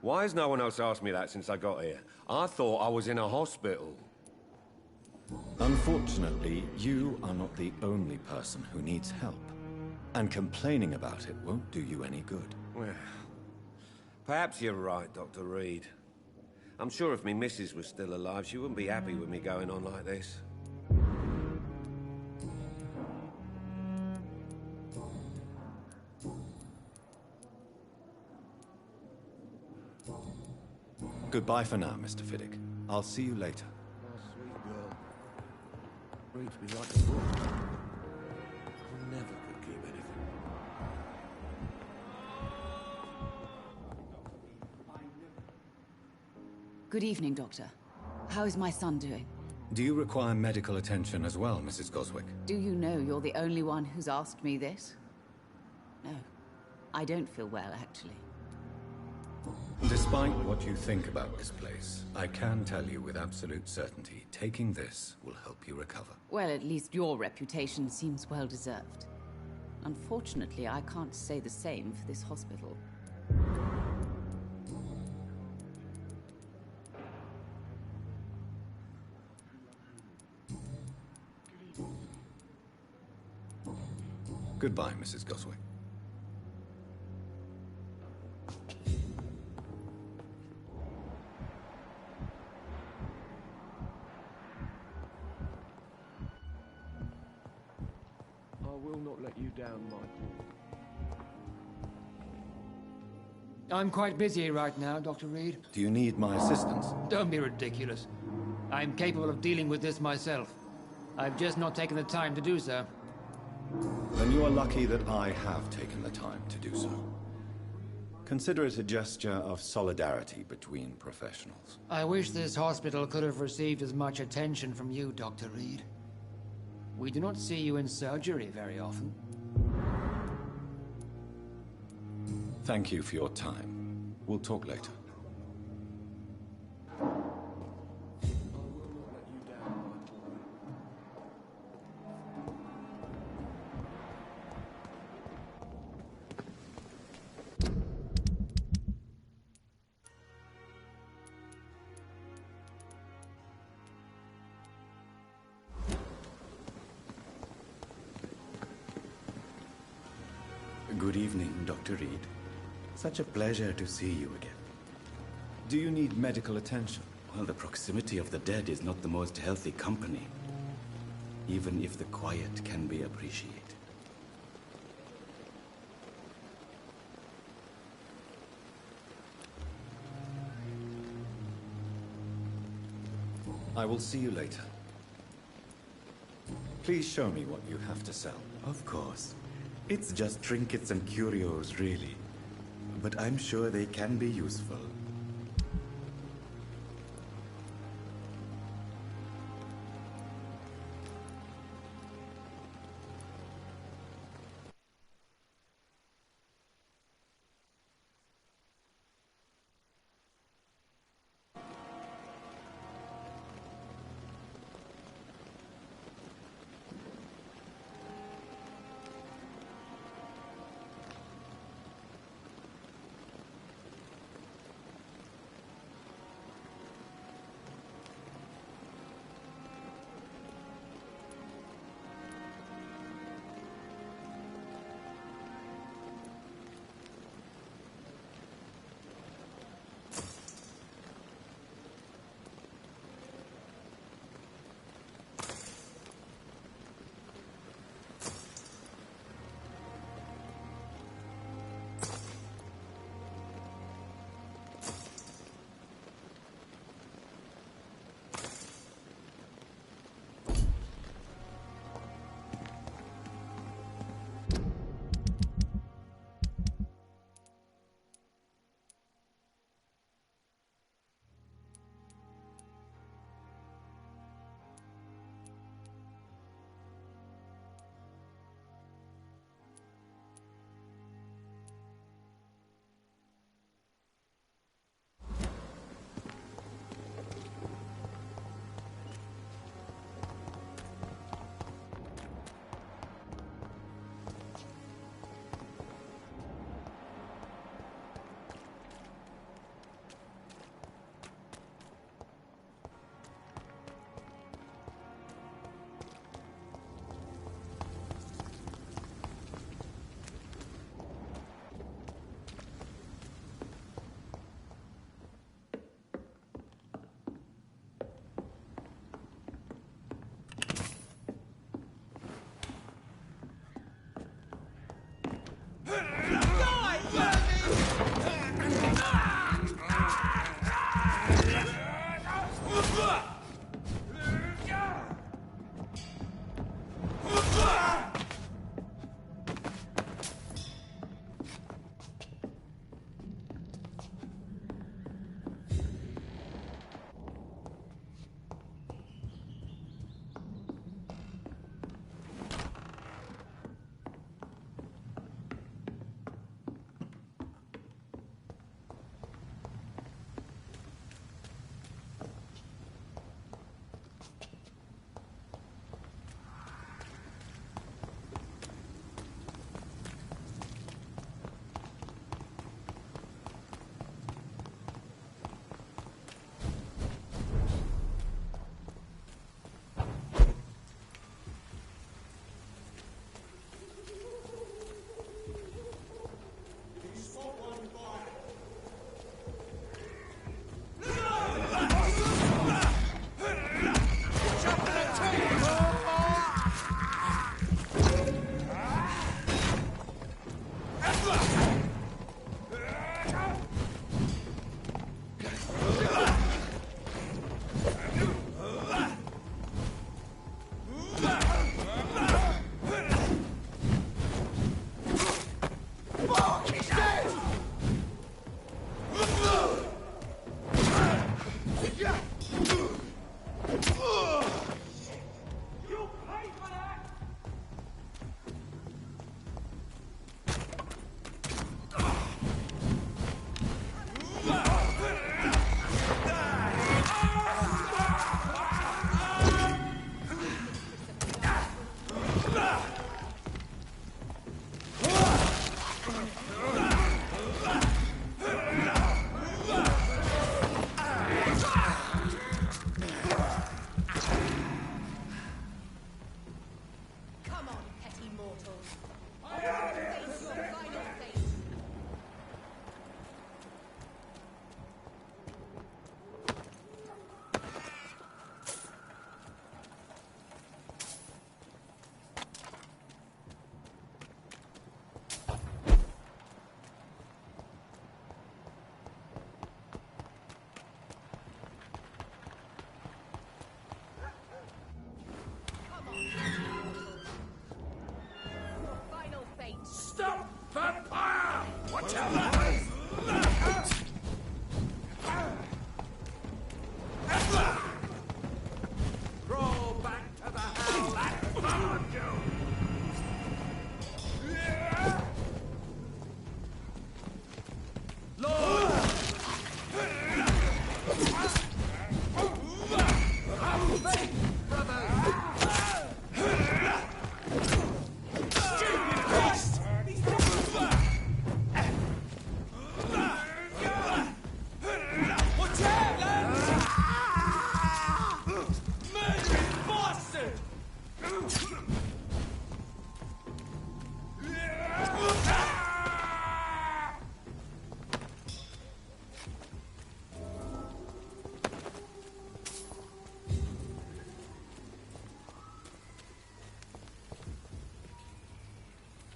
Why has no one else asked me that since I got here? I thought I was in a hospital. Unfortunately, you are not the only person who needs help. And complaining about it won't do you any good. Well, perhaps you're right, Dr. Reed. I'm sure if me missus was still alive, she wouldn't be happy with me going on like this. Goodbye for now, Mr. Fiddick. I'll see you later. Oh, sweet girl. Reads me like a book. I never could keep anything. Good evening, Doctor. How is my son doing? Do you require medical attention as well, Mrs. Goswick? Do you know you're the only one who's asked me this? No. I don't feel well, actually. Despite what you think about this place, I can tell you with absolute certainty, taking this will help you recover. Well, at least your reputation seems well deserved. Unfortunately, I can't say the same for this hospital. Goodbye, Mrs. Goswick. I will not let you down, Michael. I'm quite busy right now, Dr. Reed. Do you need my assistance? Don't be ridiculous. I'm capable of dealing with this myself. I've just not taken the time to do so. Then you are lucky that I have taken the time to do so. Consider it a gesture of solidarity between professionals. I wish this hospital could have received as much attention from you, Dr. Reed. We do not see you in surgery very often. Thank you for your time. We'll talk later. Good evening, Dr. Reed. Such a pleasure to see you again. Do you need medical attention? Well, the proximity of the dead is not the most healthy company, even if the quiet can be appreciated. I will see you later. Please show me what you have to sell. Of course. It's just trinkets and curios, really. But I'm sure they can be useful.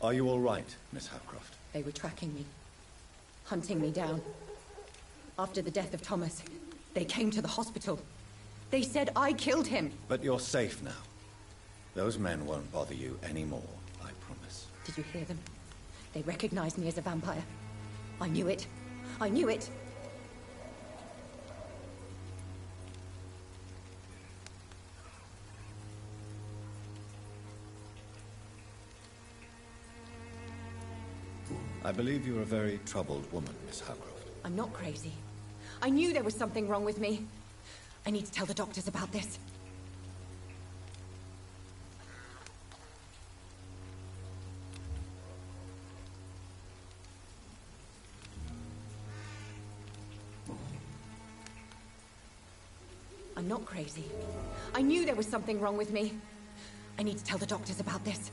Are you all right, Miss Howcroft? They were tracking me, hunting me down. After the death of Thomas, they came to the hospital. They said I killed him. But you're safe now. Those men won't bother you anymore, I promise. Did you hear them? They recognized me as a vampire. I knew it. I knew it. I believe you're a very troubled woman, Miss Howcroft. I'm not crazy. I knew there was something wrong with me. I need to tell the doctors about this. I'm not crazy. I knew there was something wrong with me. I need to tell the doctors about this.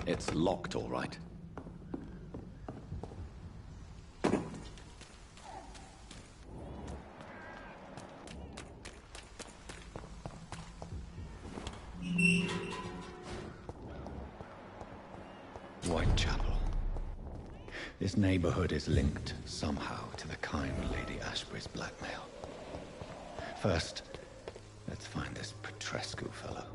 It's locked, all right. Whitechapel. This neighborhood is linked somehow to the kind Lady Ashbury's blackmail. First, let's find this Petrescu fellow.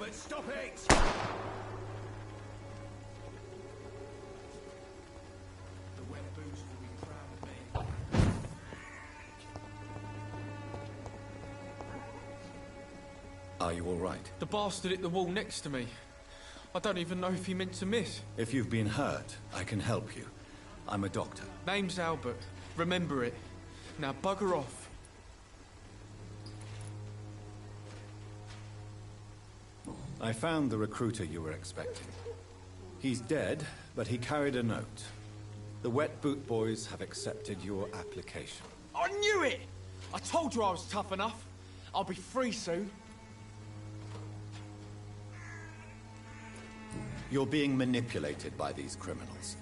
Albert, stop it! The wet boots will be proud of me. Are you all right? The bastard hit the wall next to me. I don't even know if he meant to miss. If you've been hurt, I can help you. I'm a doctor. Name's Albert. Remember it. Now bugger off. I found the recruiter you were expecting. He's dead, but he carried a note. The Wet Boot Boys have accepted your application. I knew it! I told you I was tough enough. I'll be free soon. You're being manipulated by these criminals.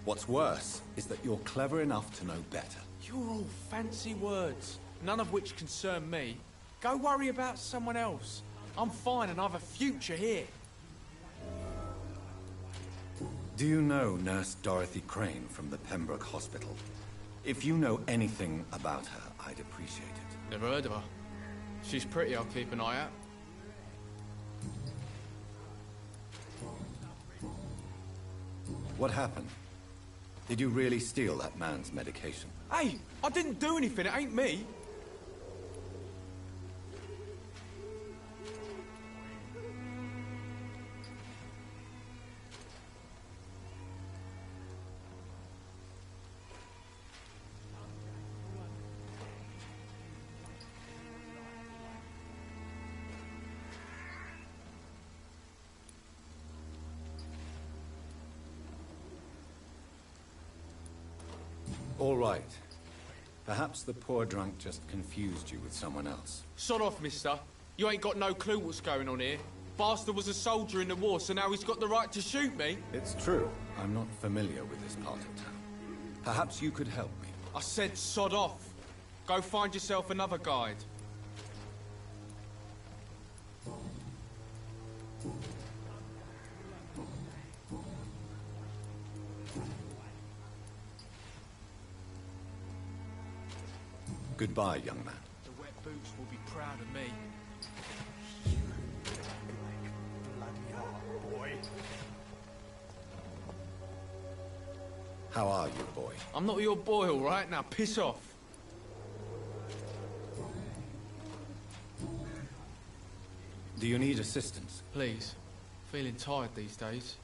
What's worse is that you're clever enough to know better. You're all fancy words, none of which concern me. Go worry about someone else. I'm fine and I've a future here. Do you know Nurse Dorothy Crane from the Pembroke Hospital? If you know anything about her, I'd appreciate it. Never heard of her. She's pretty, I'll keep an eye out. What happened? Did you really steal that man's medication? Hey, I didn't do anything, it ain't me. All right. Perhaps the poor drunk just confused you with someone else. Sod off, mister. You ain't got no clue what's going on here. Bastard was a soldier in the war, so now he's got the right to shoot me. It's true. I'm not familiar with this part of town. Perhaps you could help me. I said sod off. Go find yourself another guide. Goodbye, young man. The wet boots will be proud of me. How are you, boy? I'm not your boy, all right? Now piss off. Do you need assistance? Please. Feeling tired these days.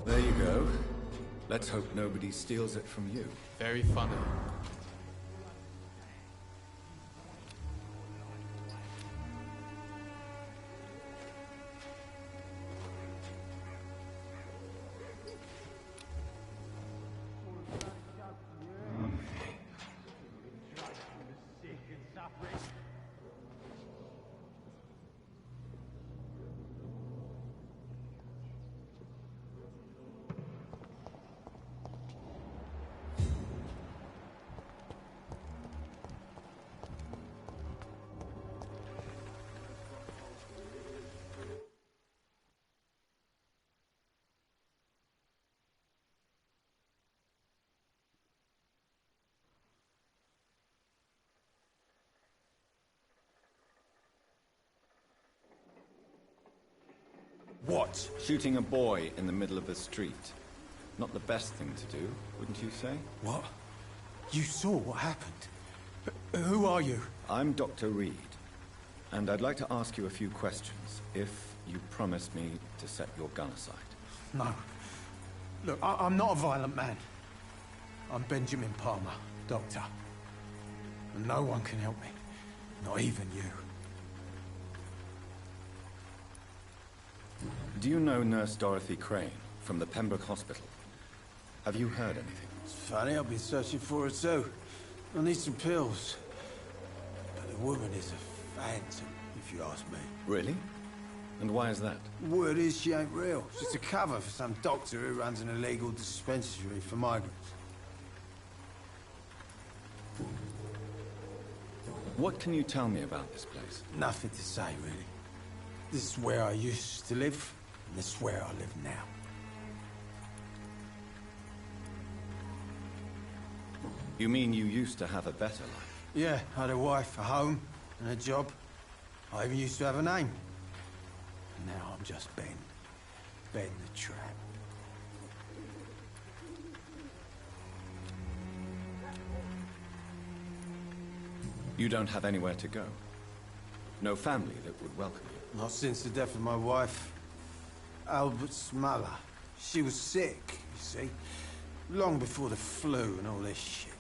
There you go. Let's hope nobody steals it from you. Very funny. What? Shooting a boy in the middle of the street. Not the best thing to do, wouldn't you say? What? You saw what happened? Who are you? I'm Dr. Reed, and I'd like to ask you a few questions, if you promise me to set your gun aside. No. Look, I'm not a violent man. I'm Benjamin Palmer, doctor. And no one can help me. Not even you. Do you know Nurse Dorothy Crane from the Pembroke Hospital? Have you heard anything? It's funny, I've been searching for her too. I need some pills. But the woman is a phantom, if you ask me. Really? And why is that? Word is she ain't real. She's a cover for some doctor who runs an illegal dispensary for migrants. What can you tell me about this place? Nothing to say, really. This is where I used to live, and this is where I live now. You mean you used to have a better life? Yeah, I had a wife, a home, and a job. I even used to have a name. now I'm just Ben. Ben the Trap. You don't have anywhere to go. No family that would welcome you. Not since the death of my wife, Albert's mother. She was sick, you see. Long before the flu and all this shit.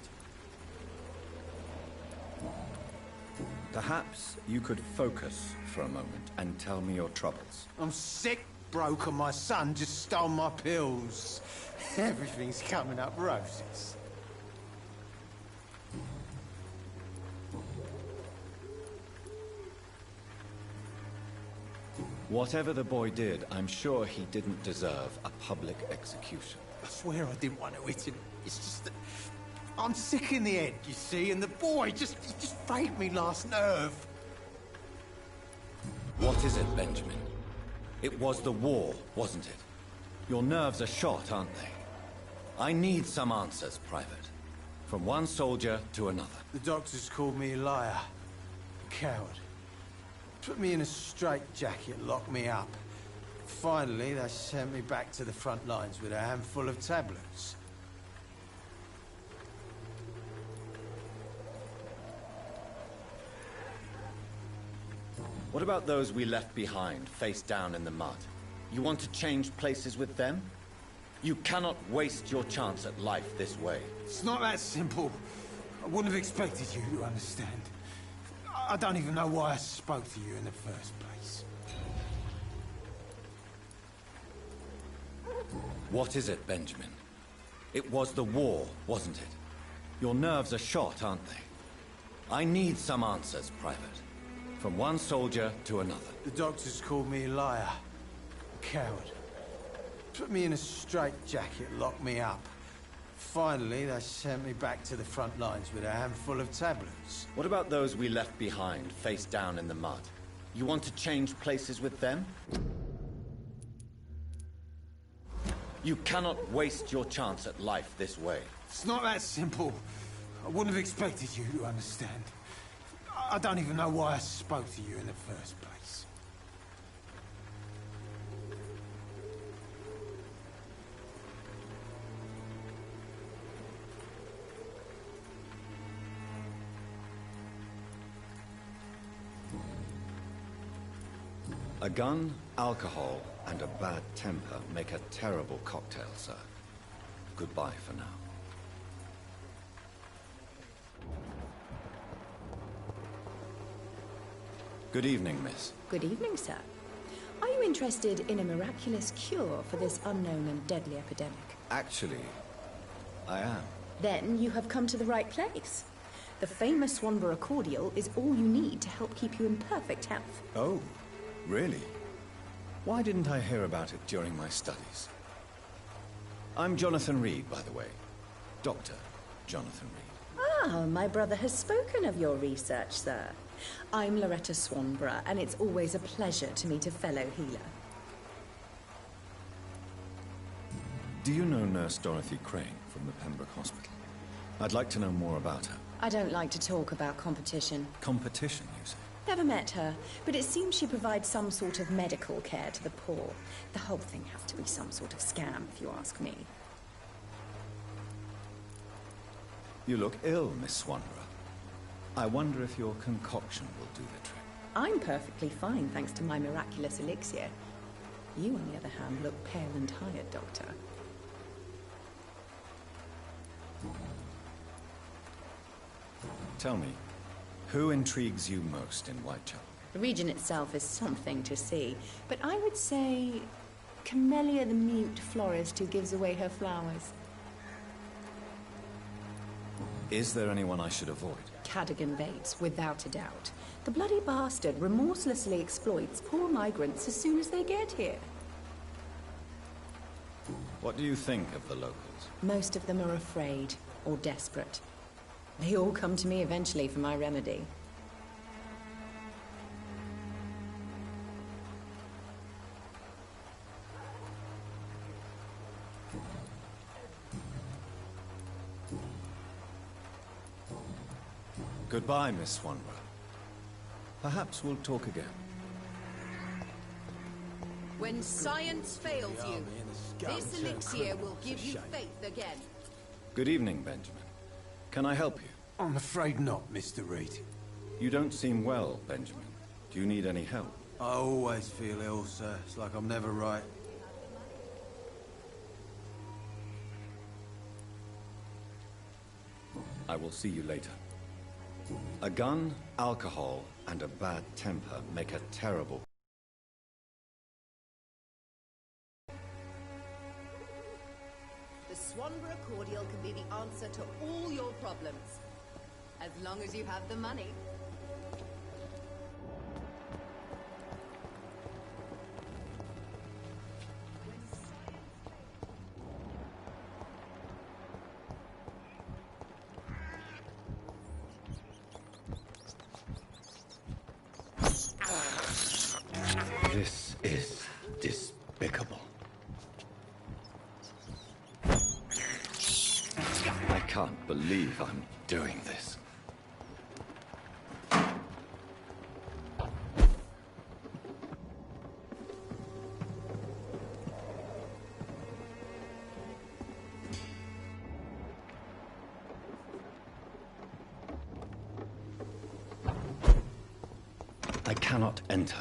Perhaps you could focus for a moment and tell me your troubles. I'm sick, broke, and my son just stole my pills. Everything's coming up roses. Whatever the boy did, I'm sure he didn't deserve a public execution. I swear I didn't want to hit him. It's just that I'm sick in the head, you see, and the boy he just faked me last nerve. What is it, Benjamin? It was the war, wasn't it? Your nerves are shot, aren't they? I need some answers, Private. From one soldier to another. The doctors called me a liar. A coward. Put me in a straitjacket, locked me up. Finally, they sent me back to the front lines with a handful of tablets. What about those we left behind, face down in the mud? You want to change places with them? You cannot waste your chance at life this way. It's not that simple. I wouldn't have expected you to understand. I don't even know why I spoke to you in the first place. What is it, Benjamin? It was the war, wasn't it? Your nerves are shot, aren't they? I need some answers, Private. From one soldier to another. The doctors called me a liar. A coward. Put me in a straitjacket, locked me up. Finally, they sent me back to the front lines with a handful of tablets. What about those we left behind, face down in the mud? You want to change places with them? You cannot waste your chance at life this way. It's not that simple. I wouldn't have expected you to understand. I don't even know why I spoke to you in the first place. A gun, alcohol, and a bad temper make a terrible cocktail, sir. Goodbye for now. Good evening, miss. Good evening, sir. Are you interested in a miraculous cure for this unknown and deadly epidemic? Actually, I am. Then you have come to the right place. The famous Swanborough cordial is all you need to help keep you in perfect health. Oh, really? Why didn't I hear about it during my studies? I'm Jonathan Reed, by the way. Dr. Jonathan Reed. Ah, my brother has spoken of your research, sir. I'm Loretta Swanborough, and it's always a pleasure to meet a fellow healer. Do you know Nurse Dorothy Crane from the Pembroke Hospital? I'd like to know more about her. I don't like to talk about competition. Competition, you say? Never met her, but it seems she provides some sort of medical care to the poor. The whole thing has to be some sort of scam, if you ask me. You look ill, Miss Swanborough. I wonder if your concoction will do the trick. I'm perfectly fine, thanks to my miraculous elixir. You, on the other hand, look pale and tired, Doctor. Tell me, who intrigues you most in Whitechapel? The region itself is something to see, but I would say Camellia the mute florist who gives away her flowers. Is there anyone I should avoid? Cadogan Bates, without a doubt. The bloody bastard remorselessly exploits poor migrants as soon as they get here. What do you think of the locals? Most of them are afraid or desperate. They all come to me eventually for my remedy. Goodbye, Miss Swanborough. Perhaps we'll talk again. When science fails you, this elixir will give you faith again. Good evening, Benjamin. Can I help you? I'm afraid not, Mr. Reed. You don't seem well, Benjamin. Do you need any help? I always feel ill, sir. It's like I'm never right. I will see you later. A gun, alcohol, and a bad temper make a terrible... The Swanborough cordial can be the answer to all your problems. As long as you have the money. This is despicable. I can't believe I'm doing this. I cannot enter.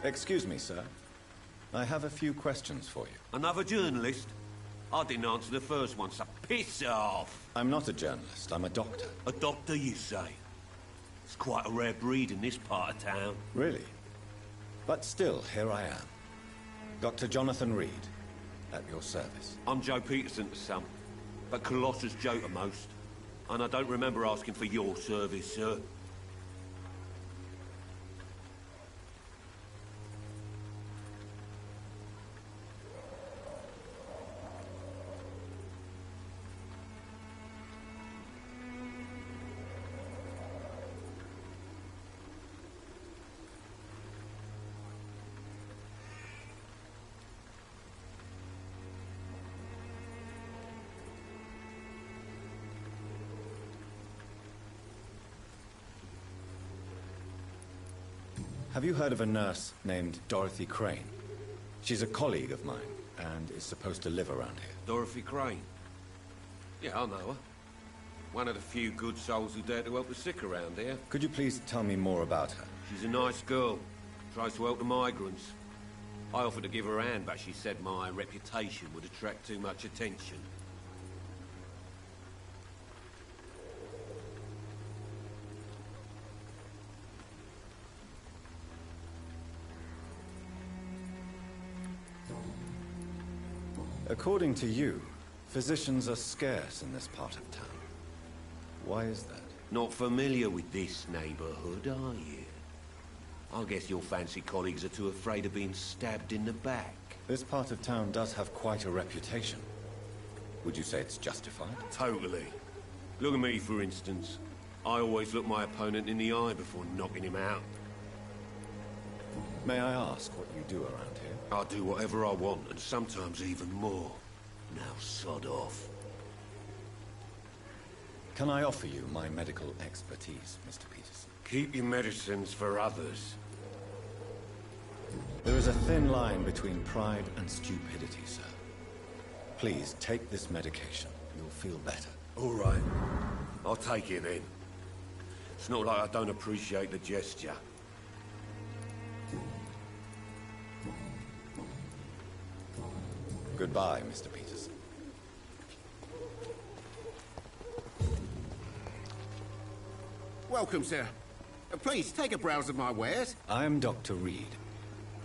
Excuse me, sir. I have a few questions for you. Another journalist? I didn't answer the first one, so piss off! I'm not a journalist, I'm a doctor. A doctor, you say? It's quite a rare breed in this part of town. Really? But still, here I am. Dr. Jonathan Reed, at your service. I'm Joe Peterson to some, but Colossus Joe to most. And I don't remember asking for your service, sir. Have you heard of a nurse named Dorothy Crane? She's a colleague of mine, and is supposed to live around here. Dorothy Crane? Yeah, I know her. One of the few good souls who dare to help the sick around here. Could you please tell me more about her? She's a nice girl. Tries to help the migrants. I offered to give her a hand, but she said my reputation would attract too much attention. According to you, physicians are scarce in this part of town. Why is that? Not familiar with this neighborhood, are you? I guess your fancy colleagues are too afraid of being stabbed in the back. This part of town does have quite a reputation. Would you say it's justified? Totally. Look at me, for instance. I always look my opponent in the eye before knocking him out. May I ask what you do around here? I do whatever I want, and sometimes even more. Now sod off. Can I offer you my medical expertise, Mr. Peterson? Keep your medicines for others. There is a thin line between pride and stupidity, sir. Please, take this medication. You'll feel better. All right. I'll take it then. It's not like I don't appreciate the gesture. Goodbye, Mr. Peterson. Welcome, sir. Please, take a browse of my wares. I am Dr. Reed.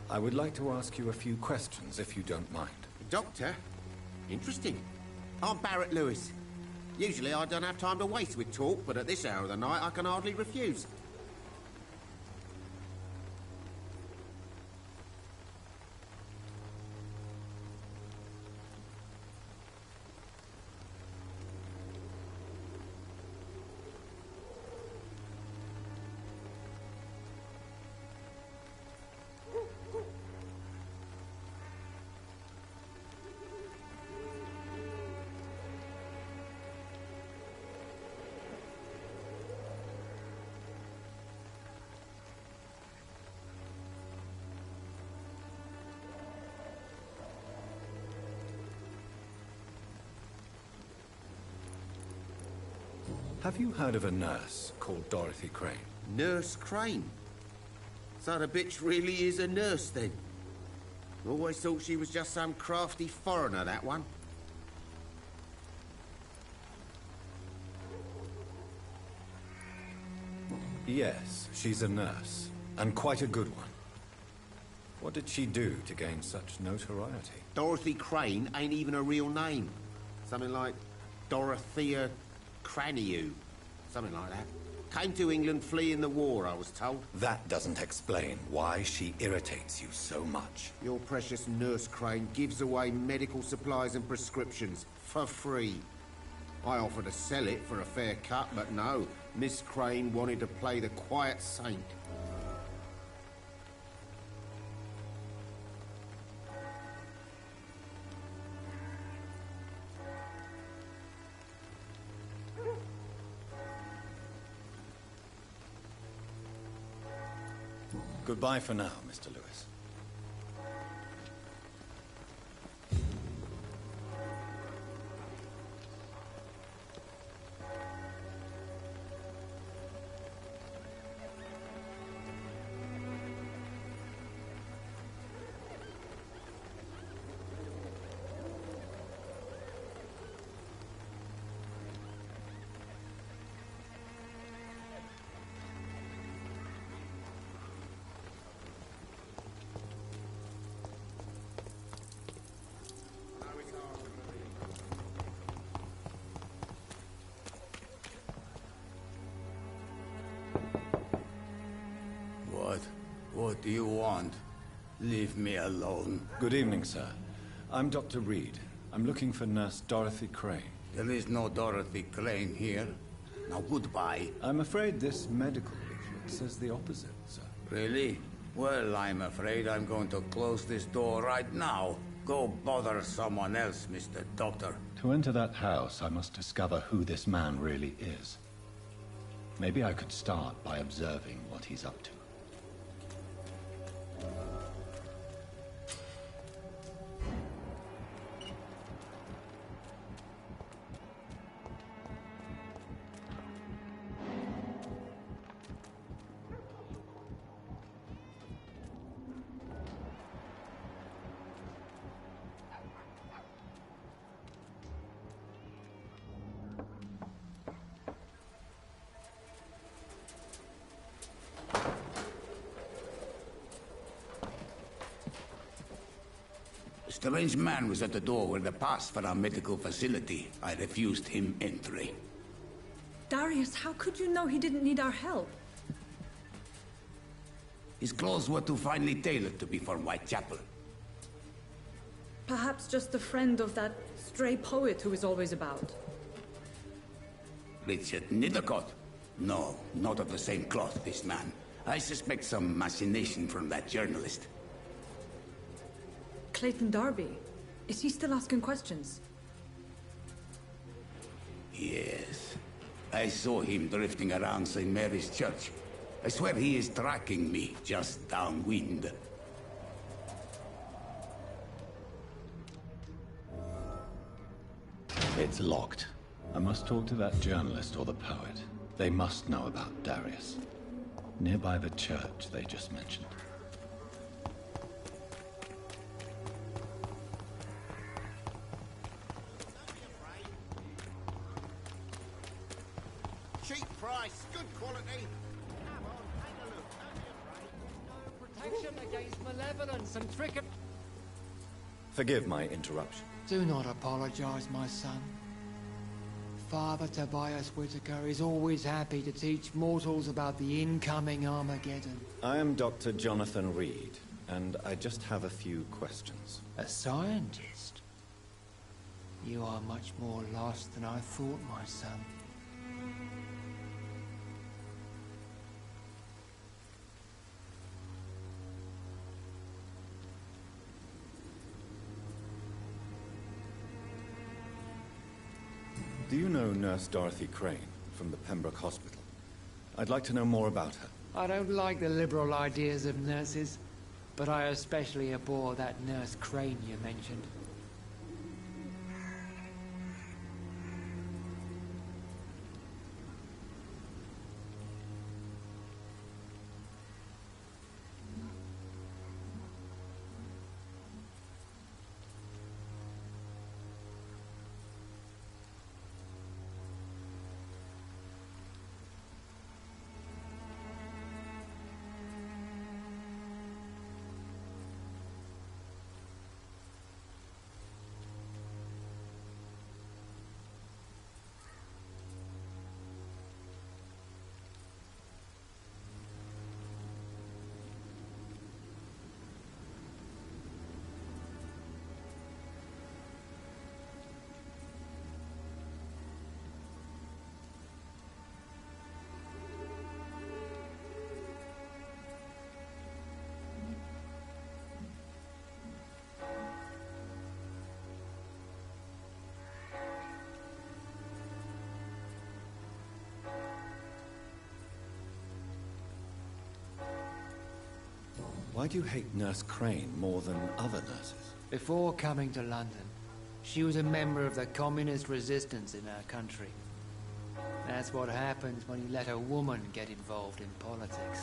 I would like to ask you a few questions, if you don't mind. Doctor? Interesting. I'm Barrett Lewis. Usually I don't have time to waste with talk, but at this hour of the night I can hardly refuse. Have you heard of a nurse called Dorothy Crane? Nurse Crane? So the bitch really is a nurse, then? Always thought she was just some crafty foreigner, that one. Yes, she's a nurse, and quite a good one. What did she do to gain such notoriety? Dorothy Crane ain't even a real name. Something like Dorothea Craniu. Something like that. Came to England fleeing the war, I was told. That doesn't explain why she irritates you so much. Your precious Nurse Crane gives away medical supplies and prescriptions for free. I offered to sell it for a fair cut, but no. Miss Crane wanted to play the quiet saint. Goodbye for now, Mr. Lewis. do you want? Leave me alone. Good evening, sir. I'm Dr. Reed. I'm looking for Nurse Dorothy Crane. There is no Dorothy Crane here. Now goodbye. I'm afraid this medical leaflet says the opposite, sir. Really? Well, I'm afraid I'm going to close this door right now. Go bother someone else, Mr. Doctor. To enter that house, I must discover who this man really is. Maybe I could start by observing what he's up to. A strange man was at the door with a pass for our medical facility. I refused him entry. Darius, how could you know he didn't need our help? His clothes were too finely tailored to be for Whitechapel. Perhaps just a friend of that stray poet who is always about. Richard Nithercott? No, not of the same cloth, this man. I suspect some machination from that journalist. Clayton Darby. Is he still asking questions? Yes. I saw him drifting around St. Mary's Church. I swear he is tracking me, just downwind. It's locked. I must talk to that journalist or the poet. They must know about Darius. Nearby the church they just mentioned. Cheap price, good quality. Protection against malevolence and trickery. Forgive my interruption. Do not apologize, my son. Father Tobias Whitaker is always happy to teach mortals about the incoming Armageddon. I am Dr. Jonathan Reed, and I just have a few questions. A scientist? You are much more lost than I thought, my son. Do you know Nurse Dorothy Crane from the Pembroke Hospital? I'd like to know more about her. I don't like the liberal ideas of nurses, but I especially abhor that Nurse Crane you mentioned. Why do you hate Nurse Crane more than other nurses? Before coming to London, she was a member of the communist resistance in our country. That's what happens when you let a woman get involved in politics.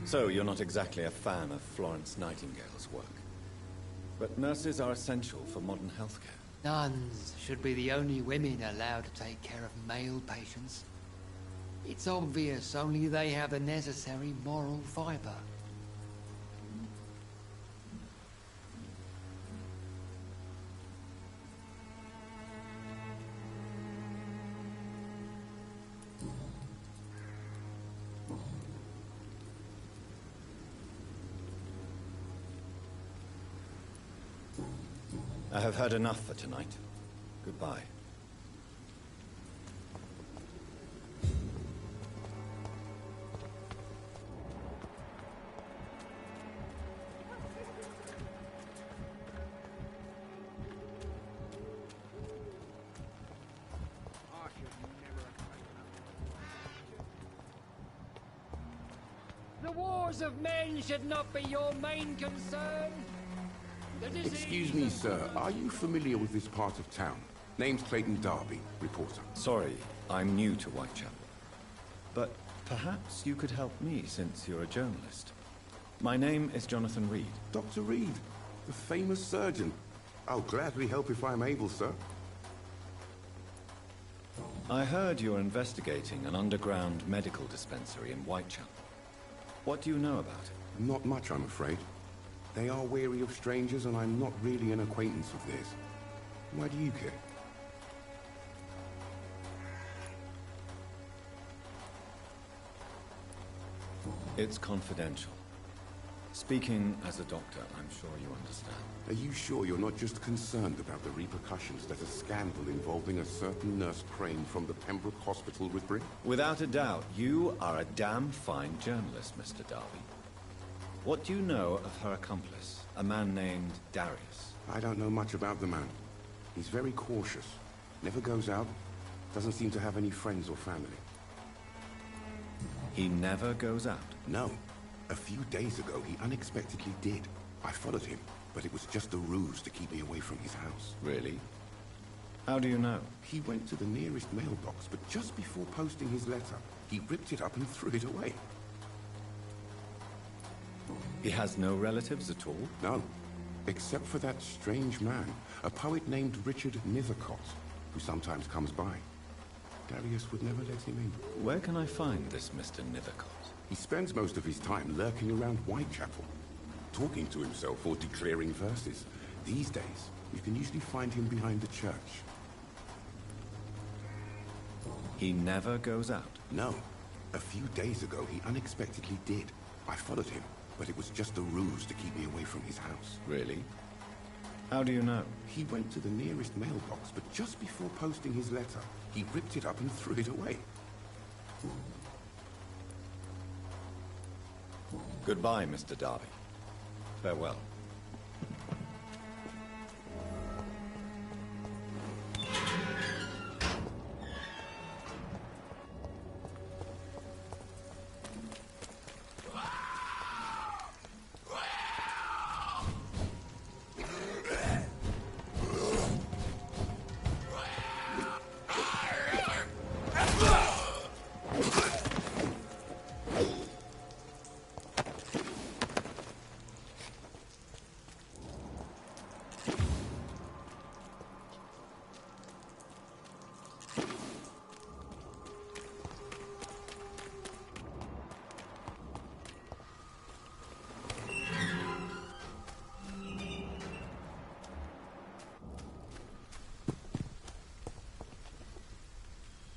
So, you're not exactly a fan of Florence Nightingale's work. But nurses are essential for modern healthcare. Nuns should be the only women allowed to take care of male patients. It's obvious only they have the necessary moral fiber. I have heard enough for tonight. Goodbye. The wars of men should not be your main concern. Excuse me, sir. Are you familiar with this part of town? Name's Clayton Darby, reporter. Sorry, I'm new to Whitechapel. But perhaps you could help me since you're a journalist. My name is Jonathan Reed. Dr. Reed, the famous surgeon. I'll gladly help if I'm able, sir. I heard you're investigating an underground medical dispensary in Whitechapel. What do you know about it? Not much, I'm afraid. They are wary of strangers, and I'm not really an acquaintance of theirs. Why do you care? It's confidential. Speaking as a doctor, I'm sure you understand. Are you sure you're not just concerned about the repercussions that a scandal involving a certain Nurse Crane from the Pembroke Hospital would bring? Without a doubt, you are a damn fine journalist, Mr. Darby. What do you know of her accomplice, a man named Darius? I don't know much about the man. He's very cautious. Never goes out. Doesn't seem to have any friends or family. He never goes out? No. A few days ago, he unexpectedly did. I followed him, but it was just a ruse to keep me away from his house. Really? How do you know? He went to the nearest mailbox, but just before posting his letter, he ripped it up and threw it away. He has no relatives at all? No. Except for that strange man, a poet named Richard Nethercott, who sometimes comes by. Darius would never let him in. Where can I find this Mr. Nethercott? He spends most of his time lurking around Whitechapel, talking to himself or declaring verses. These days, you can usually find him behind the church. He never goes out? No. A few days ago, he unexpectedly did. I followed him, but it was just a ruse to keep me away from his house. Really? How do you know? He went to the nearest mailbox, but just before posting his letter, he ripped it up and threw it away. Goodbye, Mr. Darby. Farewell.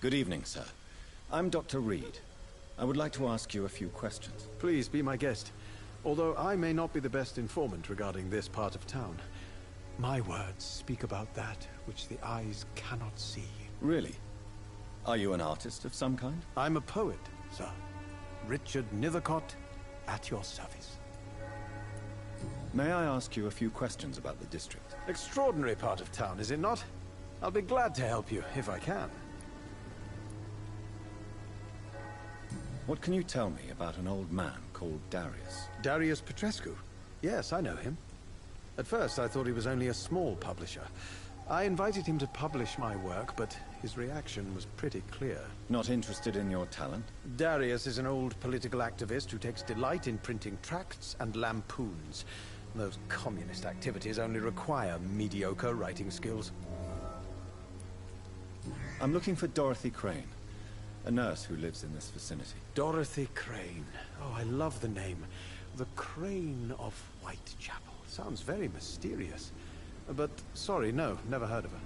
Good evening, sir. I'm Dr. Reed. I would like to ask you a few questions. Please be my guest. Although I may not be the best informant regarding this part of town, my words speak about that which the eyes cannot see. Really? Are you an artist of some kind? I'm a poet, sir. Richard Nethercott, at your service. May I ask you a few questions about the district? Extraordinary part of town, is it not? I'll be glad to help you, if I can. What can you tell me about an old man called Darius? Darius Petrescu? Yes, I know him. At first, I thought he was only a small publisher. I invited him to publish my work, but his reaction was pretty clear. Not interested in your talent? Darius is an old political activist who takes delight in printing tracts and lampoons. Those communist activities only require mediocre writing skills. I'm looking for Dorothy Crane, a nurse who lives in this vicinity. Dorothy Crane. Oh, I love the name. The Crane of Whitechapel. Sounds very mysterious. But, sorry, no, never heard of her.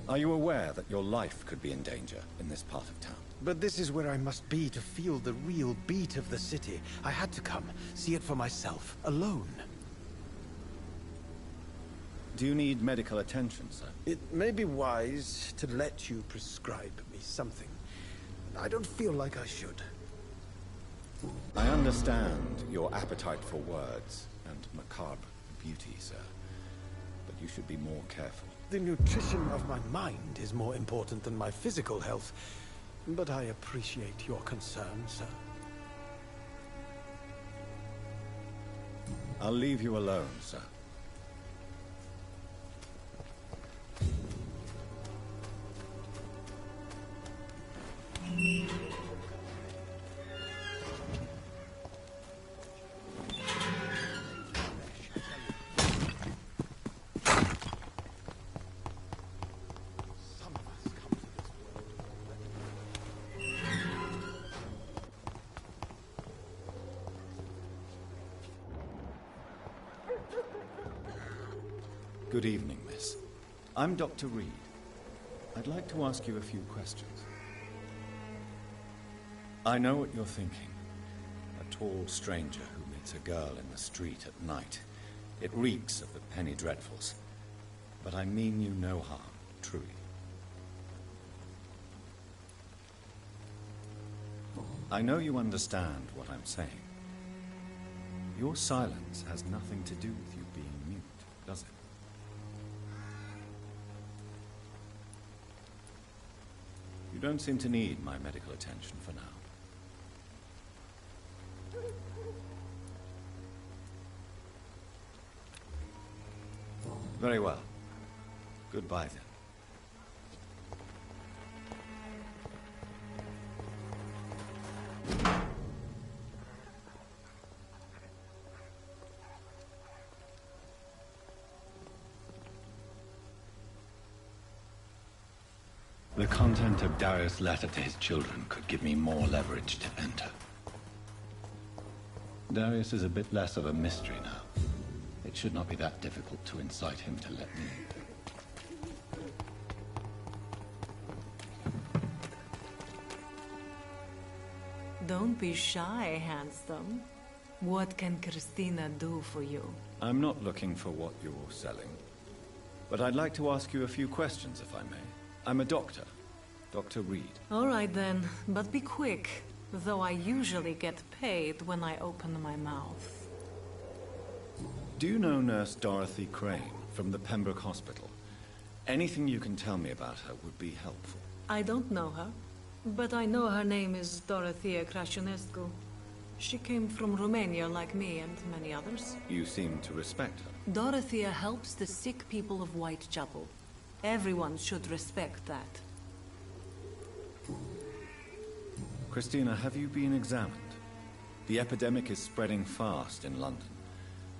Are you aware that your life could be in danger in this part of town? But this is where I must be to feel the real beat of the city. I had to come, see it for myself, alone. Do you need medical attention, sir? It may be wise to let you prescribe me something. I don't feel like I should. I understand your appetite for words and macabre beauty, sir. But you should be more careful. The nutrition of my mind is more important than my physical health. But I appreciate your concern, sir. I'll leave you alone, sir. Good evening, miss. I'm Dr. Reed. I'd like to ask you a few questions. I know what you're thinking. A tall stranger who meets a girl in the street at night. It reeks of the penny dreadfuls. But I mean you no harm, truly. I know you understand what I'm saying. Your silence has nothing to do with you being mute, does it? You don't seem to need my medical attention for now. Very well. Goodbye, then. The content of Darius' letter to his children could give me more leverage to enter. Darius is a bit less of a mystery now. It should not be that difficult to incite him to let me in. Don't be shy, handsome. What can Christina do for you? I'm not looking for what you're selling. But I'd like to ask you a few questions, if I may. I'm a doctor. Dr. Reed. All right then, but be quick. Though I usually get paid when I open my mouth. Do you know Nurse Dorothy Crane from the Pembroke Hospital? Anything you can tell me about her would be helpful. I don't know her, but I know her name is Dorothea Crăciunescu. She came from Romania like me and many others. You seem to respect her. Dorothea helps the sick people of Whitechapel. Everyone should respect that. Christina, have you been examined? The epidemic is spreading fast in London,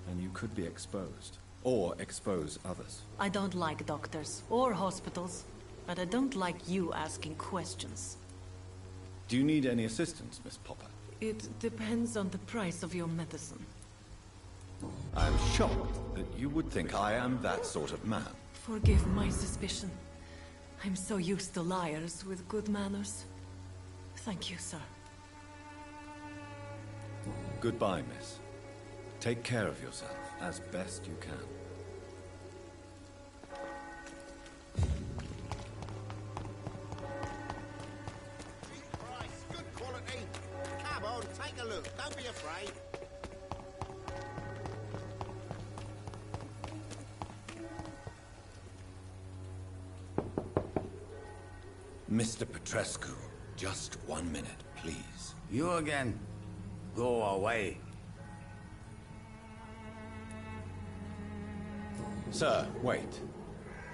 and you could be exposed. Or expose others. I don't like doctors or hospitals, but I don't like you asking questions. Do you need any assistance, Miss Popper? It depends on the price of your medicine. I'm shocked that you would think I am that sort of man. Forgive my suspicion. I'm so used to liars with good manners. Thank you, sir. Goodbye, miss. Take care of yourself as best you can. Christ, good quality. Come on, take a look. Don't be afraid. Mr. Petrescu, just 1 minute, please. You again? Go away. Sir, wait.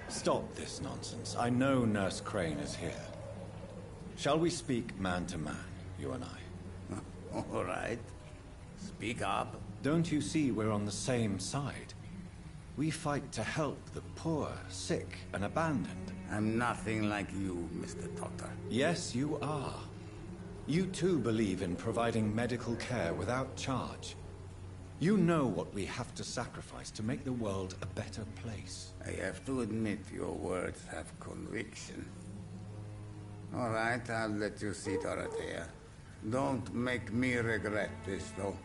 Stop this nonsense. I know Nurse Crane is here. Shall we speak man to man, you and I? All right. Speak up. Don't you see we're on the same side? We fight to help the poor, sick, and abandoned. I'm nothing like you, Mr. Doctor. Yes, you are. You too believe in providing medical care without charge. You know what we have to sacrifice to make the world a better place. I have to admit your words have conviction. All right, I'll let you see, Dorothea. Don't make me regret this, though.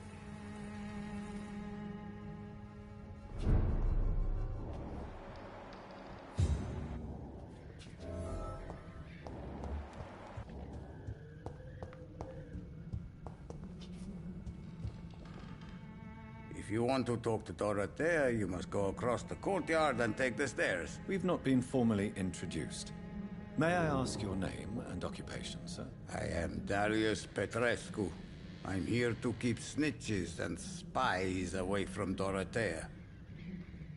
If you want to talk to Dorothea, you must go across the courtyard and take the stairs. We've not been formally introduced. May I ask your name and occupation, sir? I am Darius Petrescu. I'm here to keep snitches and spies away from Dorothea.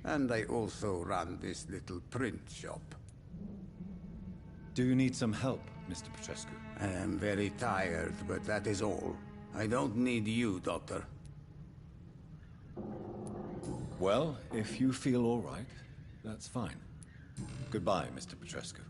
And I also run this little print shop. Do you need some help, Mr. Petrescu? I am very tired, but that is all. I don't need you, Doctor. Well, if you feel all right, that's fine. Goodbye, Mr. Petrescu.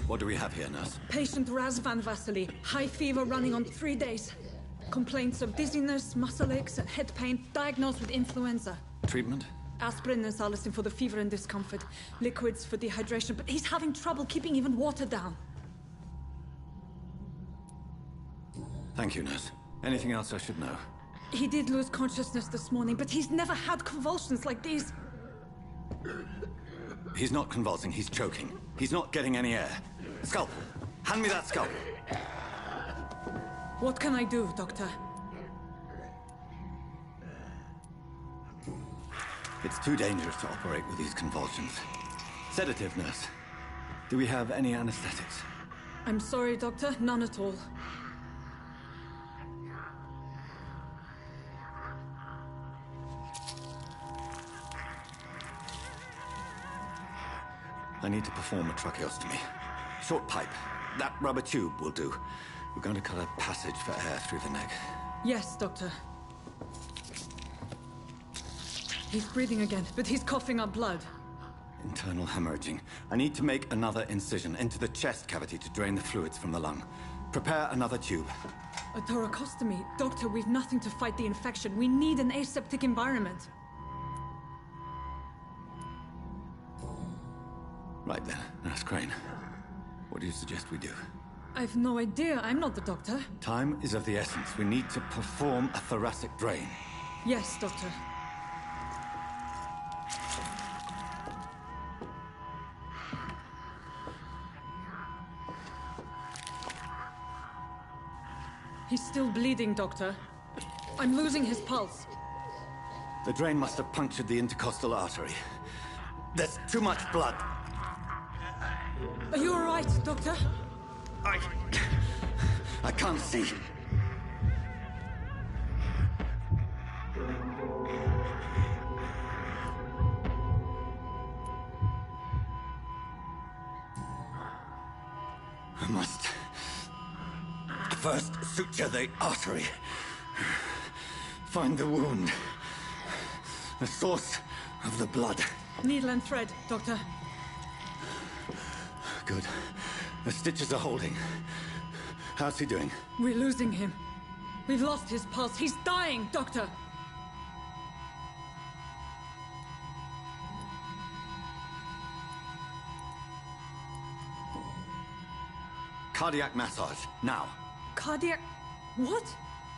What do we have here, nurse? Patient Razvan Vasily. High fever running on 3 days. Complaints of dizziness, muscle aches, and head pain. Diagnosed with influenza. Treatment? Aspirin and salicin for the fever and discomfort. Liquids for dehydration, but he's having trouble keeping even water down. Thank you, nurse. Anything else I should know? He did lose consciousness this morning, but he's never had convulsions like these. He's not convulsing, he's choking. He's not getting any air. Scalpel! Hand me that scalpel! What can I do, Doctor? It's too dangerous to operate with these convulsions. Sedative, nurse. Do we have any anesthetics? I'm sorry, Doctor. None at all. I need to perform a tracheostomy. Short pipe. That rubber tube will do. We're going to cut a passage for air through the neck. Yes, Doctor. He's breathing again, but he's coughing up blood. Internal hemorrhaging. I need to make another incision into the chest cavity to drain the fluids from the lung. Prepare another tube. A thoracostomy? Doctor, we've nothing to fight the infection. We need an aseptic environment. Right then, Nurse Crane. What do you suggest we do? I've no idea. I'm not the doctor. Time is of the essence. We need to perform a thoracic drain. Yes, Doctor. He's still bleeding, Doctor. I'm losing his pulse. The drain must have punctured the intercostal artery. There's too much blood. Are you all right, Doctor? I can't see. I must first suture the artery. Find the wound. The source of the blood. Needle and thread, Doctor. Good. The stitches are holding. How's he doing? We're losing him. We've lost his pulse. He's dying, Doctor! Cardiac massage, now. Cardiac... What?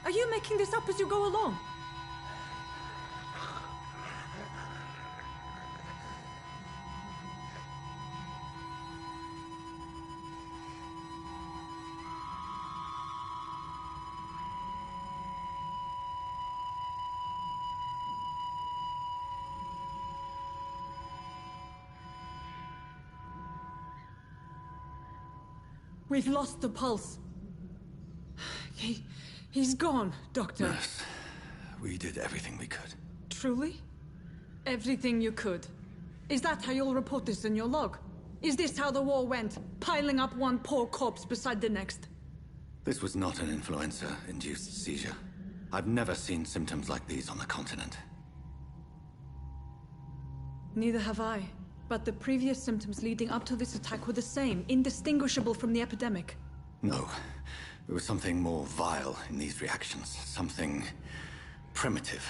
Are you making this up as you go along? We've lost the pulse. He's gone, Doctor. Nurse, we did everything we could. Truly? Everything you could? Is that how you'll report this in your log? Is this how the war went? Piling up one poor corpse beside the next? This was not an influenza-induced seizure. I've never seen symptoms like these on the continent. Neither have I. But the previous symptoms leading up to this attack were the same, indistinguishable from the epidemic. No. There was something more vile in these reactions. Something primitive.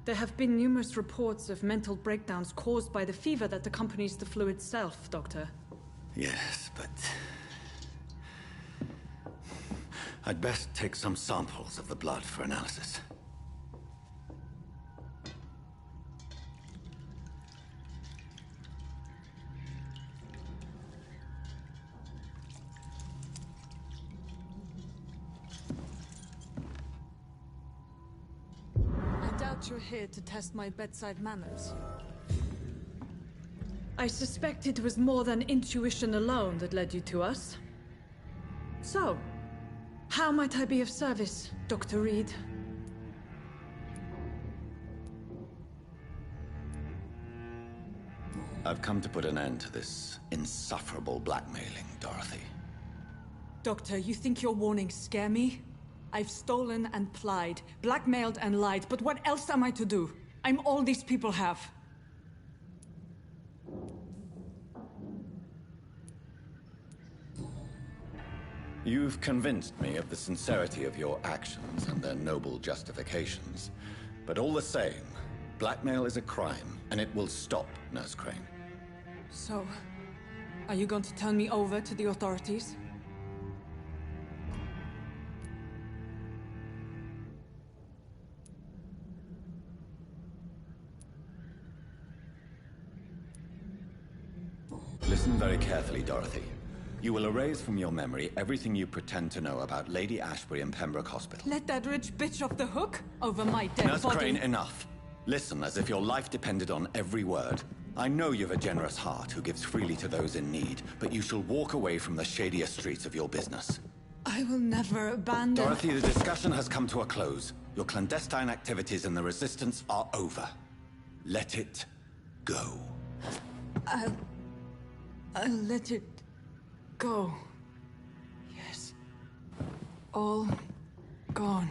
There have been numerous reports of mental breakdowns caused by the fever that accompanies the flu itself, Doctor. Yes, but... I'd best take some samples of the blood for analysis. I doubt you're here to test my bedside manners. I suspect it was more than intuition alone that led you to us. So, how might I be of service, Dr. Reed? I've come to put an end to this insufferable blackmailing, Dorothy. Doctor, you think your warnings scare me? I've stolen and plied, blackmailed and lied, but what else am I to do? I'm all these people have. You've convinced me of the sincerity of your actions and their noble justifications. But all the same, blackmail is a crime, and it will stop, Nurse Crane. So, are you going to turn me over to the authorities? Listen very carefully, Dorothy. You will erase from your memory everything you pretend to know about Lady Ashbury and Pembroke Hospital. Let that rich bitch off the hook over my dead Nurse body. Crane, enough. Listen as if your life depended on every word. I know you've a generous heart who gives freely to those in need, but you shall walk away from the shadier streets of your business. I will never abandon... Dorothy, the discussion has come to a close. Your clandestine activities in the Resistance are over. Let it go. I'll let it go. Yes. All gone.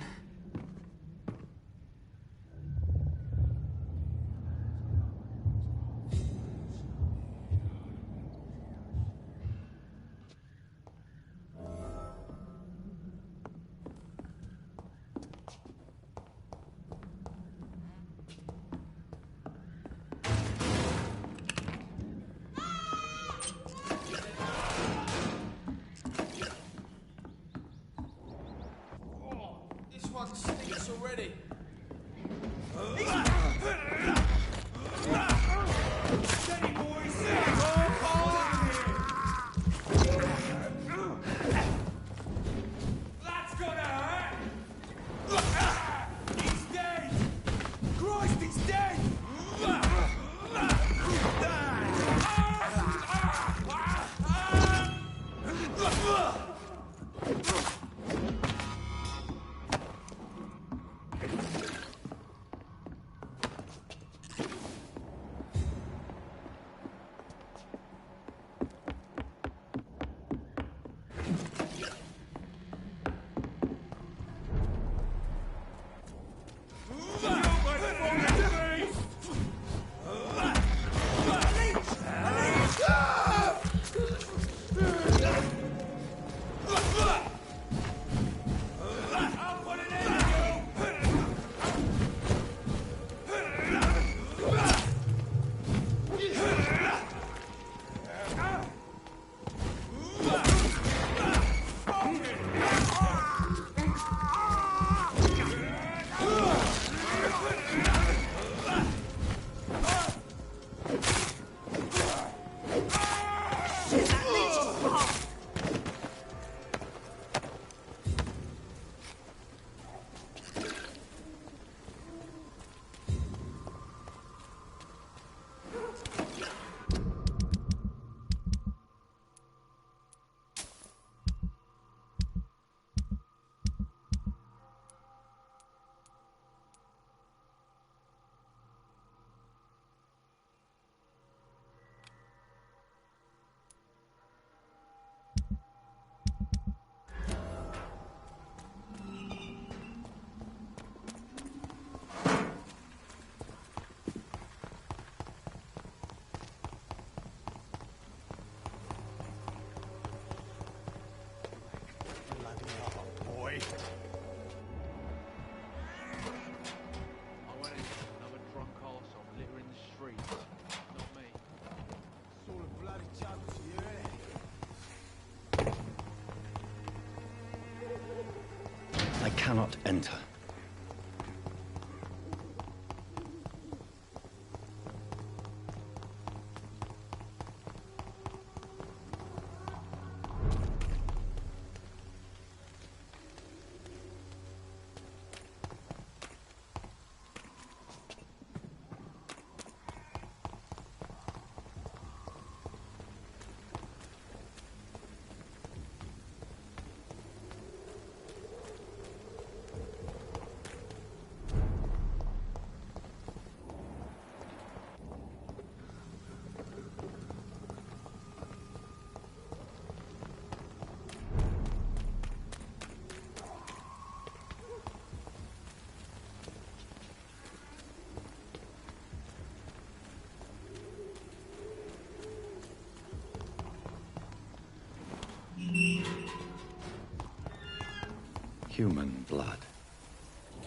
cannot enter. Human blood.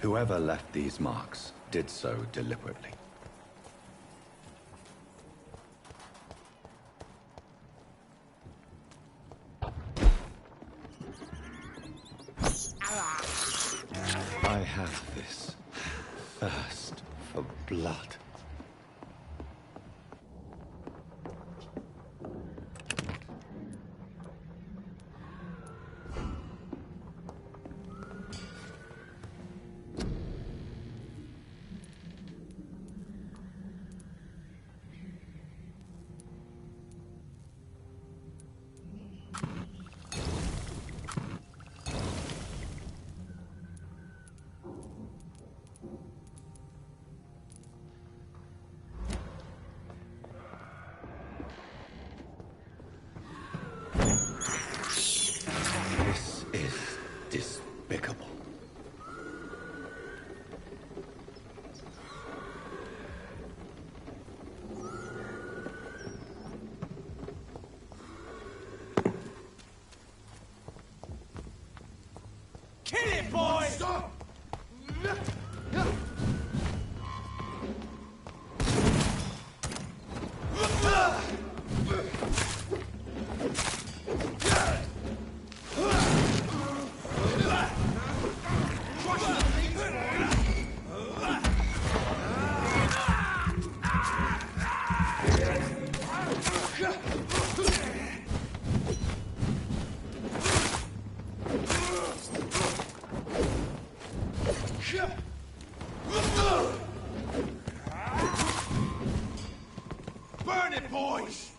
Whoever left these marks did so deliberately. I have this thirst for blood. Despicable. Kill it, boy! Stop! Burn it, boys!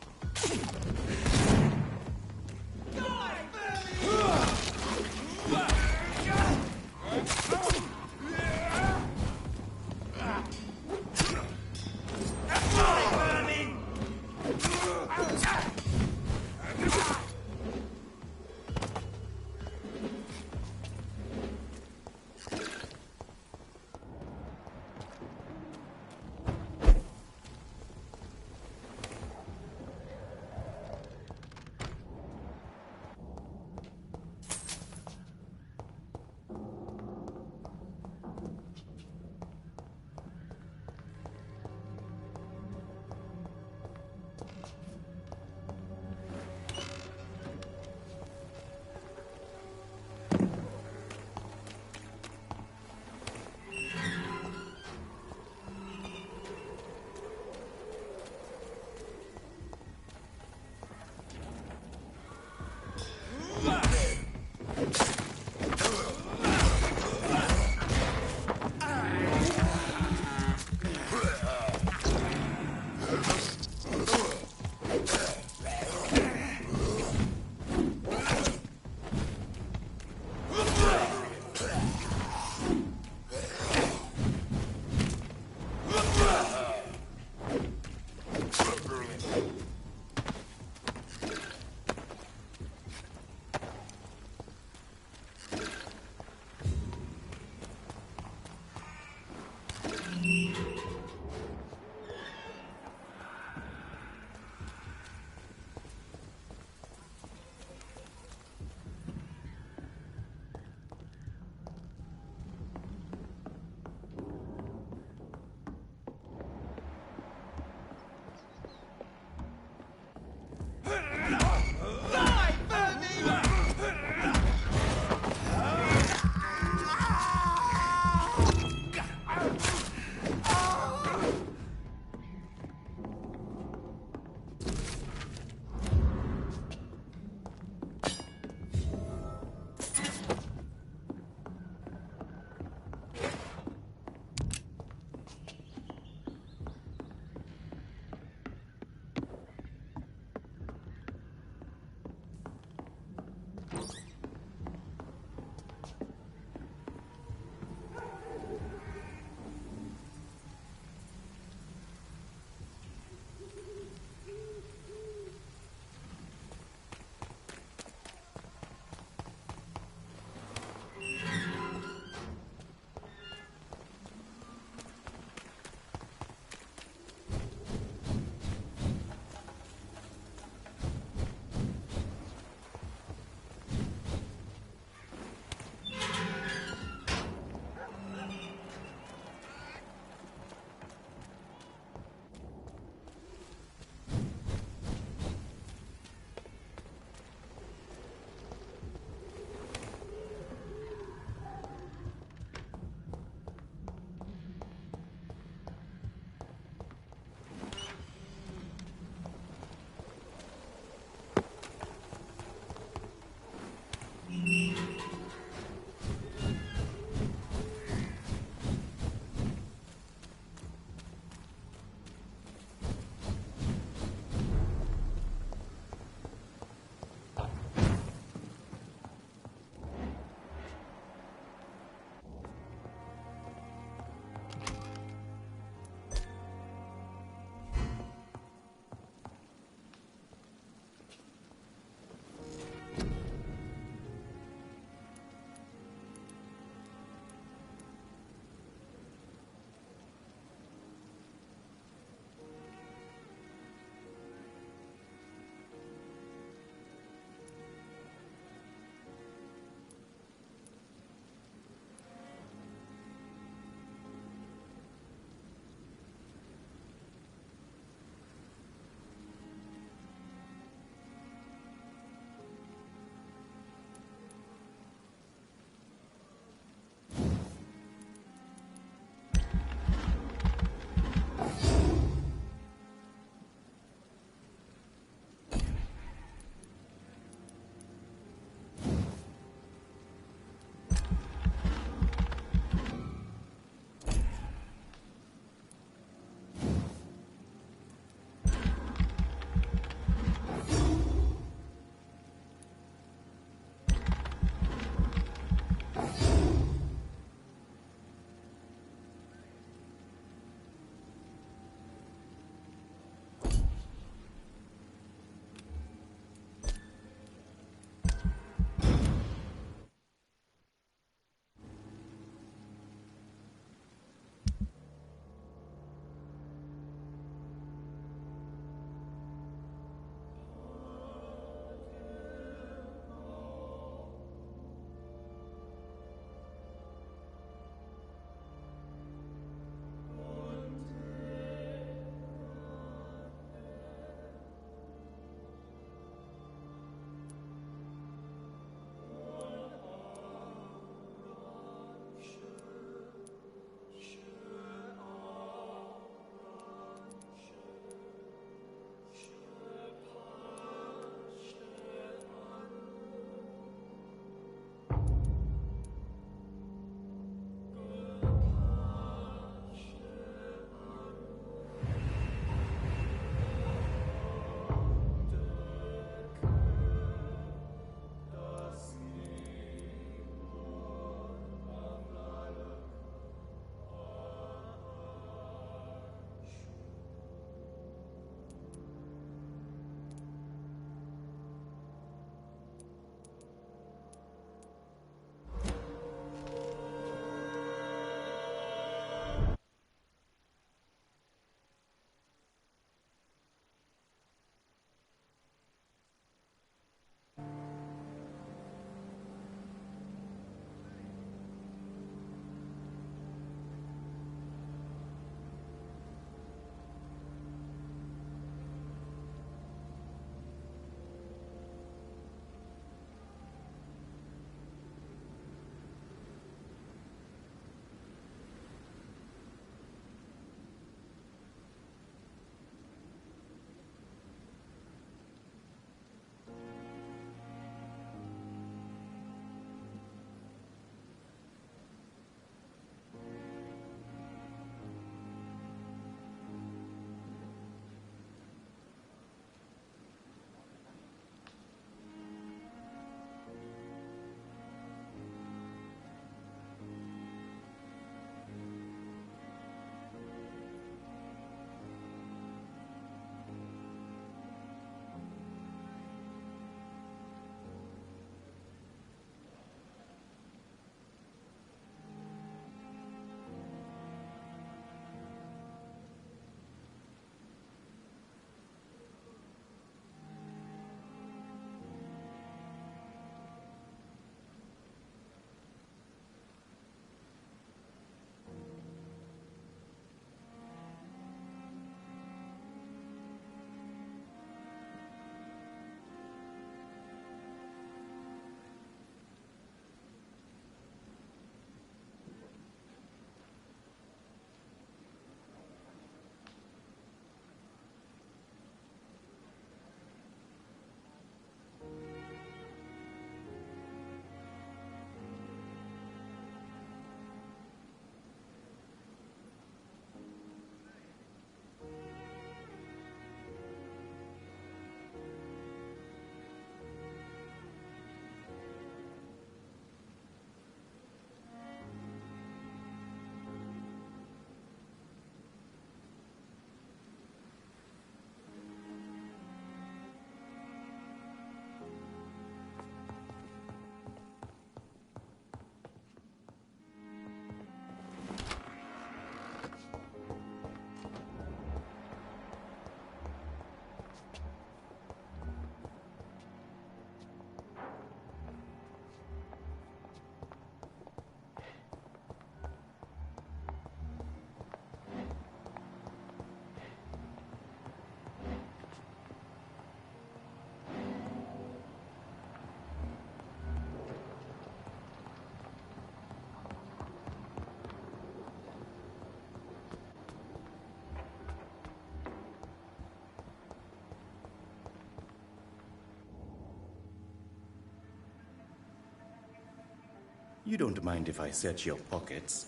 You don't mind if I search your pockets,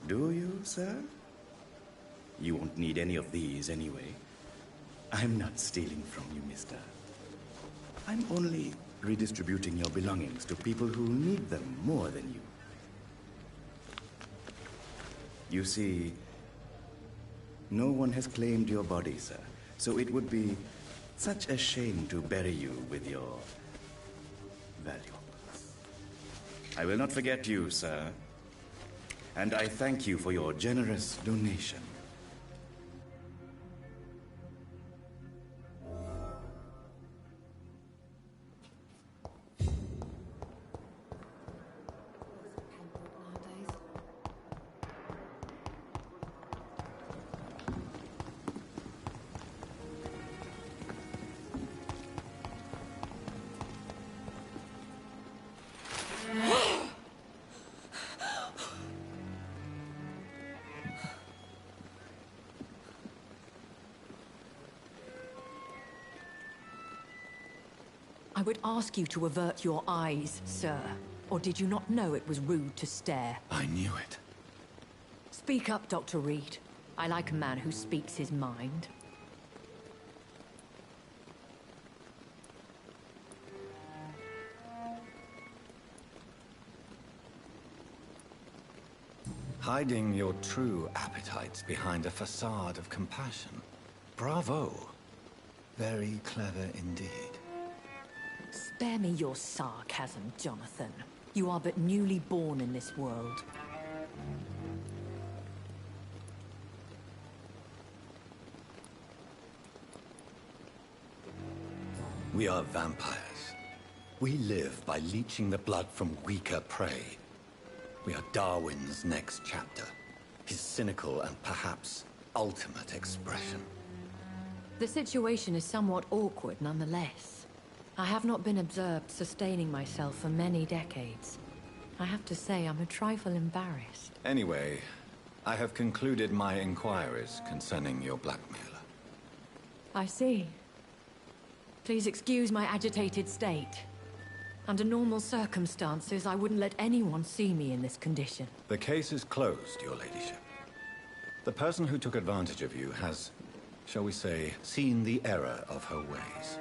do you, sir? You won't need any of these anyway. I'm not stealing from you, mister. I'm only redistributing your belongings to people who need them more than you. You see, no one has claimed your body, sir, so it would be such a shame to bury you with your valuables. I will not forget you, sir, and I thank you for your generous donation. I would ask you to avert your eyes, sir. Or did you not know it was rude to stare? I knew it. Speak up, Dr. Reed. I like a man who speaks his mind. Hiding your true appetites behind a facade of compassion. Bravo. Very clever indeed. Spare me your sarcasm, Jonathan. You are but newly born in this world. We are vampires. We live by leeching the blood from weaker prey. We are Darwin's next chapter. His cynical and perhaps ultimate expression. The situation is somewhat awkward nonetheless. I have not been observed sustaining myself for many decades. I have to say I'm a trifle embarrassed. Anyway, I have concluded my inquiries concerning your blackmailer. I see. Please excuse my agitated state. Under normal circumstances, I wouldn't let anyone see me in this condition. The case is closed, your ladyship. The person who took advantage of you has, shall we say, seen the error of her ways.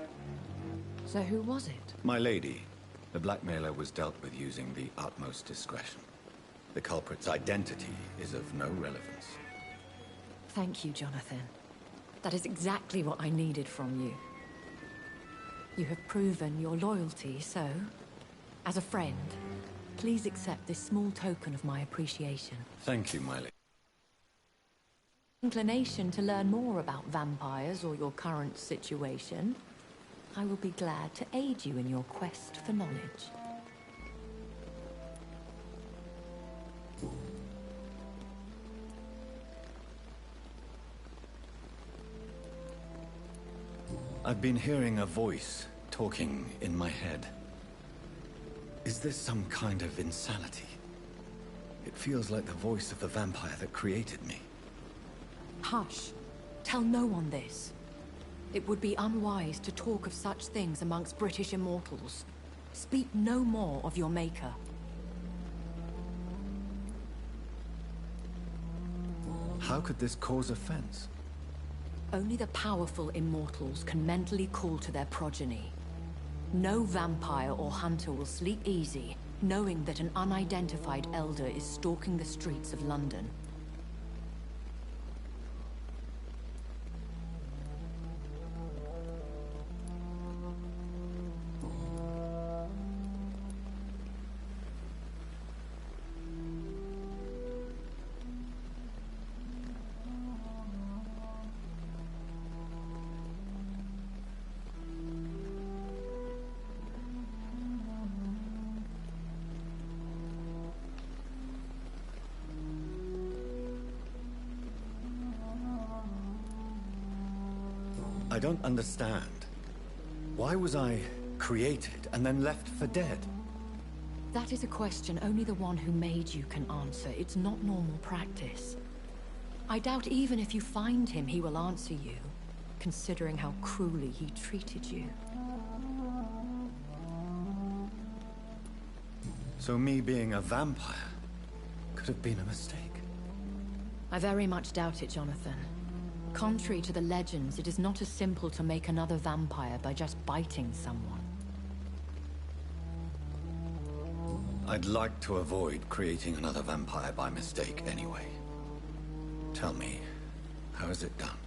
So who was it? My lady, the blackmailer was dealt with using the utmost discretion. The culprit's identity is of no relevance. Thank you, Jonathan. That is exactly what I needed from you. You have proven your loyalty, so, as a friend, please accept this small token of my appreciation. Thank you, my lady. Inclination to learn more about vampires or your current situation, I will be glad to aid you in your quest for knowledge. I've been hearing a voice talking in my head. Is this some kind of insanity? It feels like the voice of the vampire that created me. Hush. Tell no one this. It would be unwise to talk of such things amongst British immortals. Speak no more of your maker. How could this cause offense? Only the powerful immortals can mentally call to their progeny. No vampire or hunter will sleep easy, knowing that an unidentified elder is stalking the streets of London. I don't understand. Why was I created and then left for dead? That is a question only the one who made you can answer. It's not normal practice. I doubt even if you find him, he will answer you, considering how cruelly he treated you. So me being a vampire could have been a mistake. I very much doubt it, Jonathan. Contrary to the legends, it is not as simple to make another vampire by just biting someone. I'd like to avoid creating another vampire by mistake anyway. Tell me, how is it done?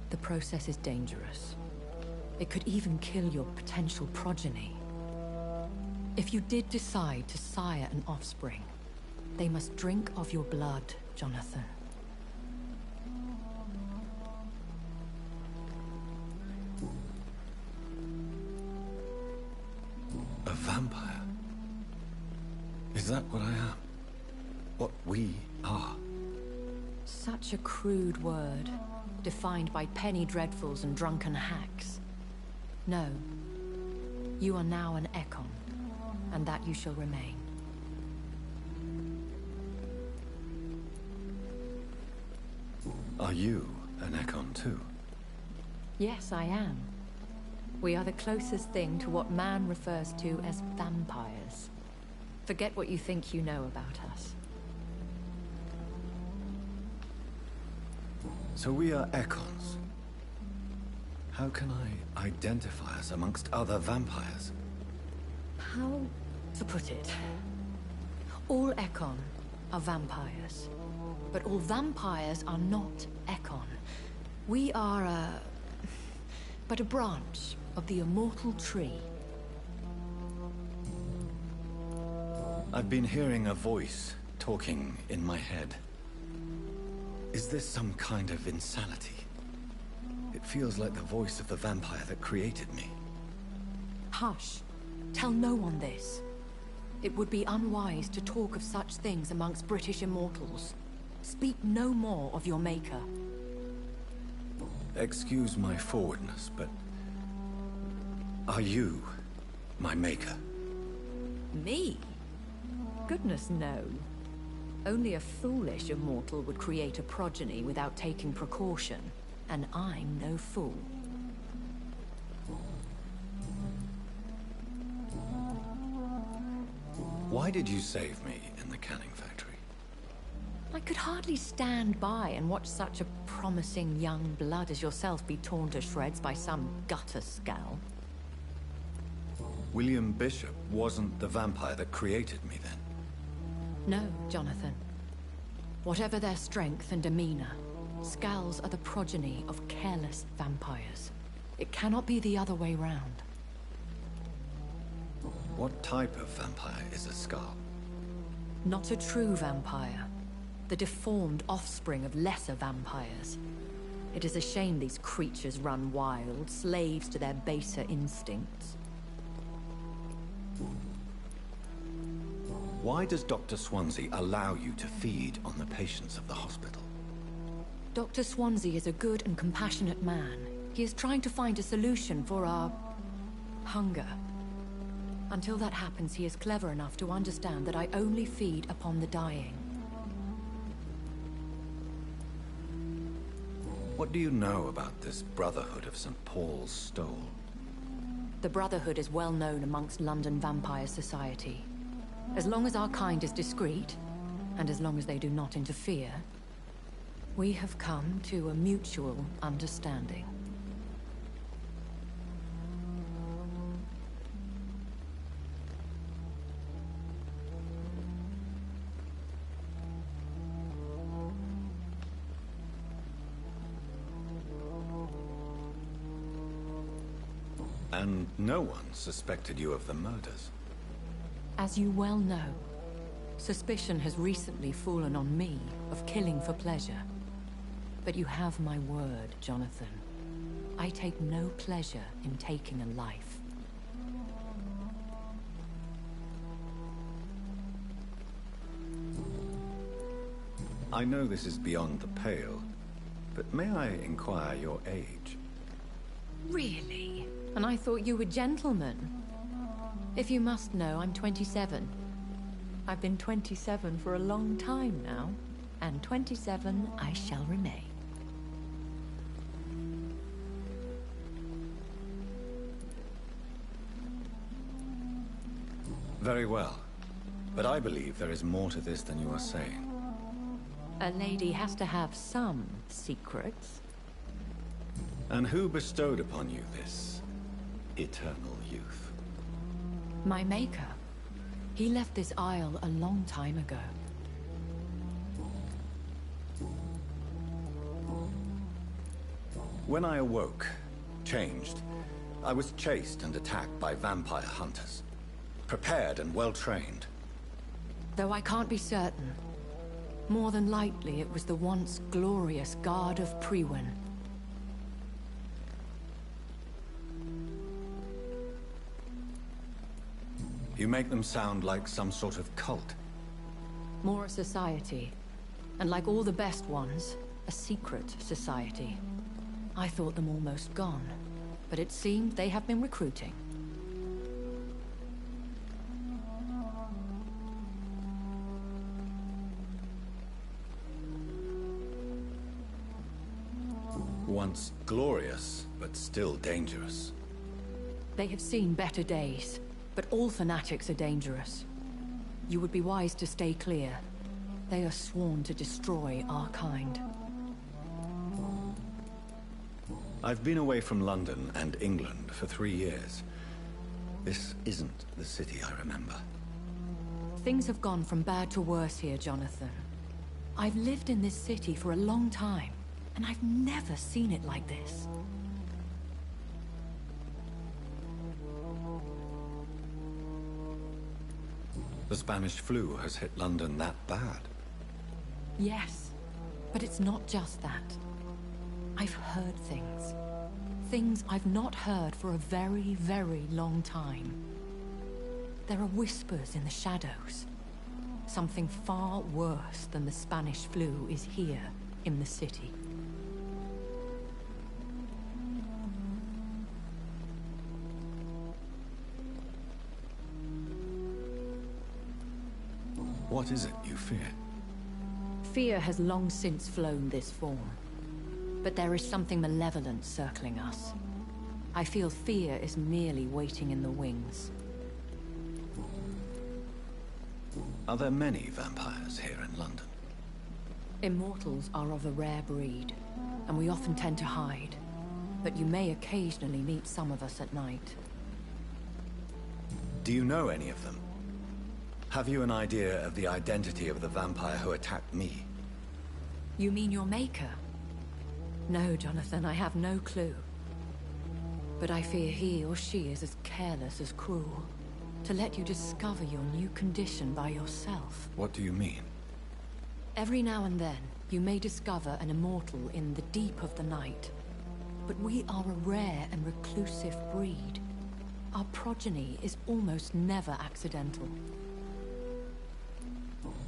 The process is dangerous. It could even kill your potential progeny. If you did decide to sire an offspring, they must drink of your blood, Jonathan. A vampire? Is that what I am? What we are? Such a crude word, defined by penny dreadfuls and drunken hacks. No. You are now an Ekon, and that you shall remain. Are you an Ekon too? Yes, I am. We are the closest thing to what man refers to as vampires. Forget what you think you know about us. So we are Ekons. How can I identify us amongst other vampires? How to put it? All Ekon are vampires. But all vampires are not Ekon. We are but a branch of the immortal tree. I've been hearing a voice talking in my head. Is this some kind of insanity? It feels like the voice of the vampire that created me. Hush. Tell no one this. It would be unwise to talk of such things amongst British immortals. Speak no more of your maker. Excuse my forwardness, but... are you my maker? Me? Goodness, no. Only a foolish immortal would create a progeny without taking precaution, and I'm no fool. Why did you save me in the canning factory? I could hardly stand by and watch such a promising young blood as yourself be torn to shreds by some gutter scowl. William Bishop wasn't the vampire that created me then? No, Jonathan. Whatever their strength and demeanor, Scowls are the progeny of careless vampires. It cannot be the other way round. What type of vampire is a Scowl? Not a true vampire. The deformed offspring of lesser vampires. It is a shame these creatures run wild, slaves to their baser instincts. Why does Dr. Swansea allow you to feed on the patients of the hospital? Dr. Swansea is a good and compassionate man. He is trying to find a solution for our... hunger. Until that happens, he is clever enough to understand that I only feed upon the dying. What do you know about this Brotherhood of St. Paul's Stole? The Brotherhood is well known amongst London vampire society. As long as our kind is discreet, and as long as they do not interfere, we have come to a mutual understanding. And no one suspected you of the murders? As you well know, suspicion has recently fallen on me of killing for pleasure. But you have my word, Jonathan. I take no pleasure in taking a life. I know this is beyond the pale, but may I inquire your age? Really? And I thought you were gentlemen. If you must know, I'm 27. I've been 27 for a long time now, and 27 I shall remain. Very well. But I believe there is more to this than you are saying. A lady has to have some secrets. And who bestowed upon you this eternal youth? My maker. He left this isle a long time ago. When I awoke, changed, I was chased and attacked by vampire hunters. Prepared and well-trained. Though I can't be certain. More than likely, it was the once glorious Guard of Priwen. You make them sound like some sort of cult. More a society. And like all the best ones, a secret society. I thought them almost gone, but it seemed they have been recruiting. Once glorious, but still dangerous. They have seen better days, but all fanatics are dangerous. You would be wise to stay clear. They are sworn to destroy our kind. I've been away from London and England for 3 years. This isn't the city I remember. Things have gone from bad to worse here, Jonathan. I've lived in this city for a long time, and I've never seen it like this. The Spanish flu has hit London that bad. Yes, but it's not just that. I've heard things. Things I've not heard for a very, very long time. There are whispers in the shadows. Something far worse than the Spanish flu is here in the city. What is it you fear? Fear has long since flown this form. But there is something malevolent circling us. I feel fear is merely waiting in the wings. Are there many vampires here in London? Immortals are of a rare breed, and we often tend to hide. But you may occasionally meet some of us at night. Do you know any of them? Have you an idea of the identity of the vampire who attacked me? You mean your maker? No, Jonathan, I have no clue. But I fear he or she is as careless as cruel. To let you discover your new condition by yourself. What do you mean? Every now and then, you may discover an immortal in the deep of the night. But we are a rare and reclusive breed. Our progeny is almost never accidental.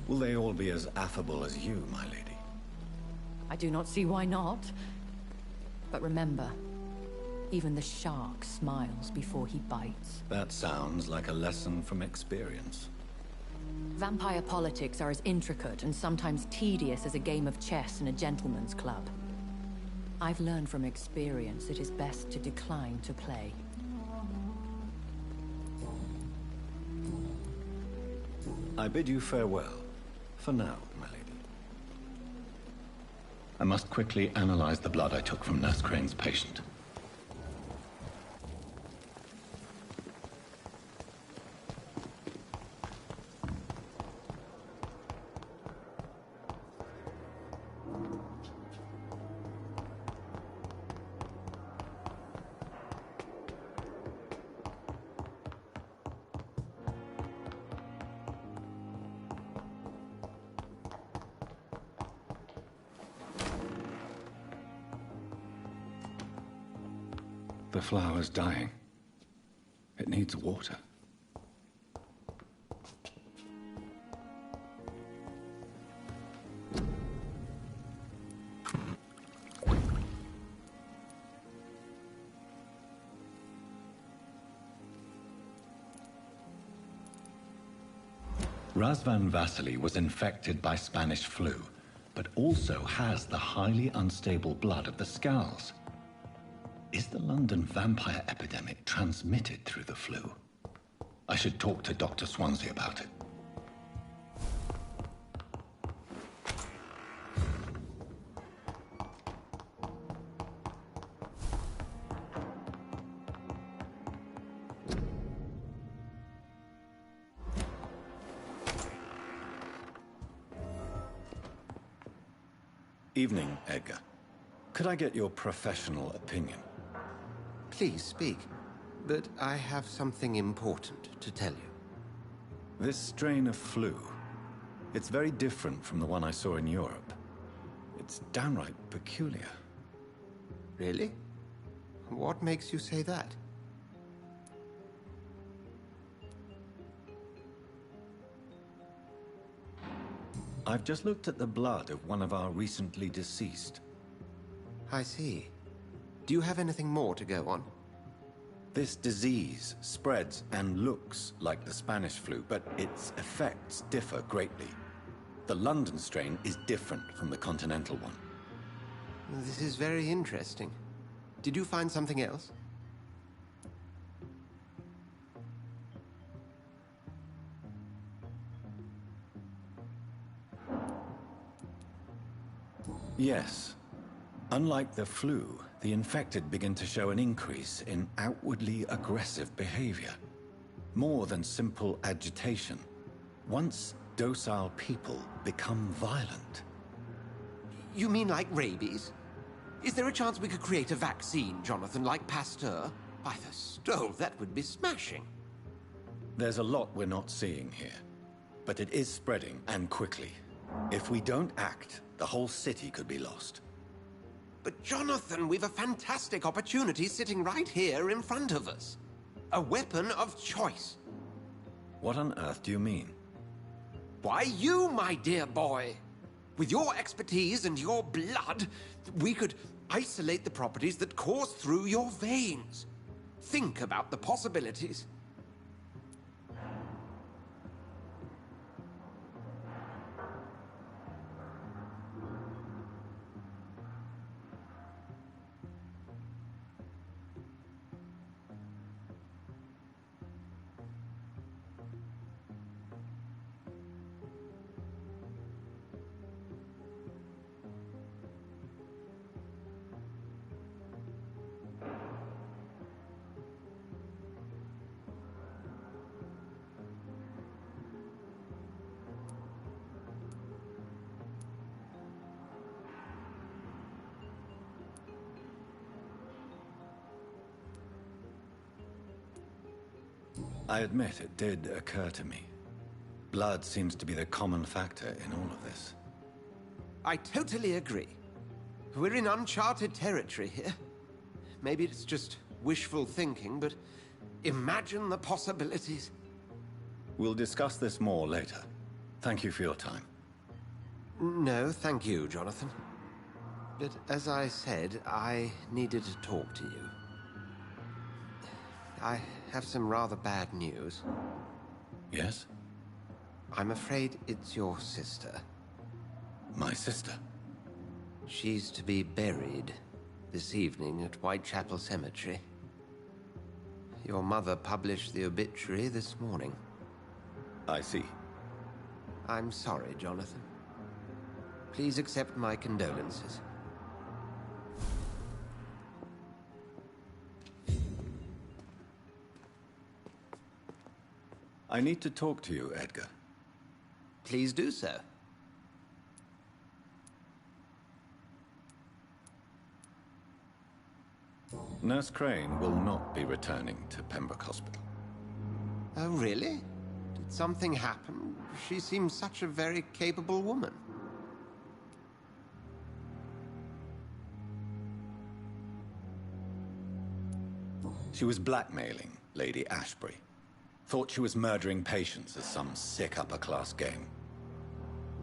Will they all be as affable as you, my lady? I do not see why not. But remember, even the shark smiles before he bites. That sounds like a lesson from experience. Vampire politics are as intricate and sometimes tedious as a game of chess in a gentleman's club. I've learned from experience it is best to decline to play. I bid you farewell. For now, my lady. I must quickly analyze the blood I took from Nurse Crane's patient. The flower's dying. It needs water. Razvan Vasily was infected by Spanish flu, but also has the highly unstable blood of the Scowls. Is the London vampire epidemic transmitted through the flu? I should talk to Dr. Swansea about it. Evening, Edgar. Could I get your professional opinion? Please speak, but I have something important to tell you. This strain of flu, it's very different from the one I saw in Europe. It's downright peculiar. Really? What makes you say that? I've just looked at the blood of one of our recently deceased. I see. Do you have anything more to go on? This disease spreads and looks like the Spanish flu, but its effects differ greatly. The London strain is different from the continental one. This is very interesting. Did you find something else? Yes. Unlike the flu, the infected begin to show an increase in outwardly aggressive behavior. More than simple agitation. Once docile people become violent. You mean like rabies? Is there a chance we could create a vaccine, Jonathan, like Pasteur? By the stove, that would be smashing. There's a lot we're not seeing here. But it is spreading, and quickly. If we don't act, the whole city could be lost. But Jonathan, we've a fantastic opportunity sitting right here in front of us. A weapon of choice. What on earth do you mean? Why, you, my dear boy. With your expertise and your blood, we could isolate the properties that course through your veins. Think about the possibilities. I admit it did occur to me. Blood seems to be the common factor in all of this. I totally agree. We're in uncharted territory here. Maybe it's just wishful thinking, but imagine the possibilities. We'll discuss this more later. Thank you for your time. No, thank you, Jonathan. But as I said, I needed to talk to you. I have some rather bad news. Yes? I'm afraid it's your sister. My sister? She's to be buried this evening at Whitechapel Cemetery. Your mother published the obituary this morning. I see. I'm sorry, Jonathan. Please accept my condolences. I need to talk to you, Edgar. Please do so. Nurse Crane will not be returning to Pembroke Hospital. Oh, really? Did something happen? She seems such a very capable woman. She was blackmailing Lady Ashbury. Thought she was murdering patients as some sick upper-class game.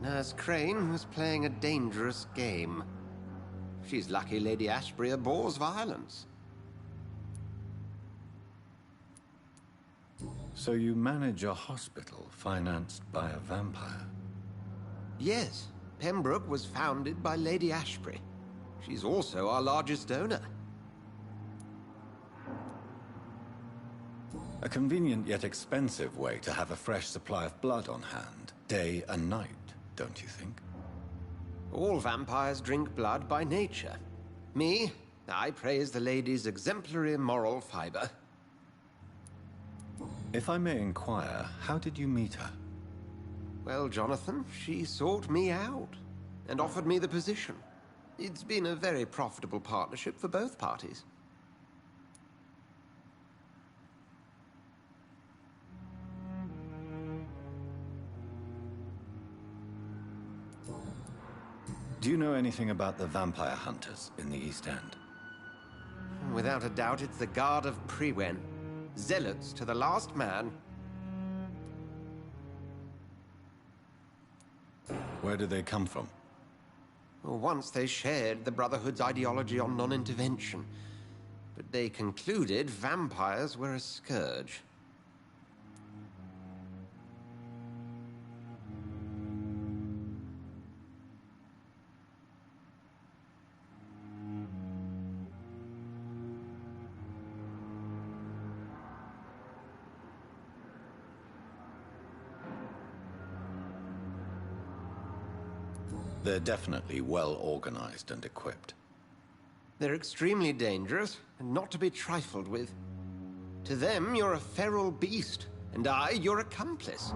Nurse Crane was playing a dangerous game. She's lucky Lady Ashbury abhors violence. So you manage a hospital financed by a vampire? Yes. Pembroke was founded by Lady Ashbury. She's also our largest donor. A convenient yet expensive way to have a fresh supply of blood on hand, day and night, don't you think? All vampires drink blood by nature. Me, I praise the lady's exemplary moral fiber. If I may inquire, how did you meet her? Well, Jonathan, she sought me out and offered me the position. It's been a very profitable partnership for both parties. Do you know anything about the vampire hunters in the East End? Without a doubt, it's the Guard of Priwen. Zealots to the last man. Where do they come from? Once they shared the Brotherhood's ideology on non-intervention, but they concluded vampires were a scourge. They're definitely well organized and equipped. They're extremely dangerous and not to be trifled with. To them, you're a feral beast, and I, your accomplice.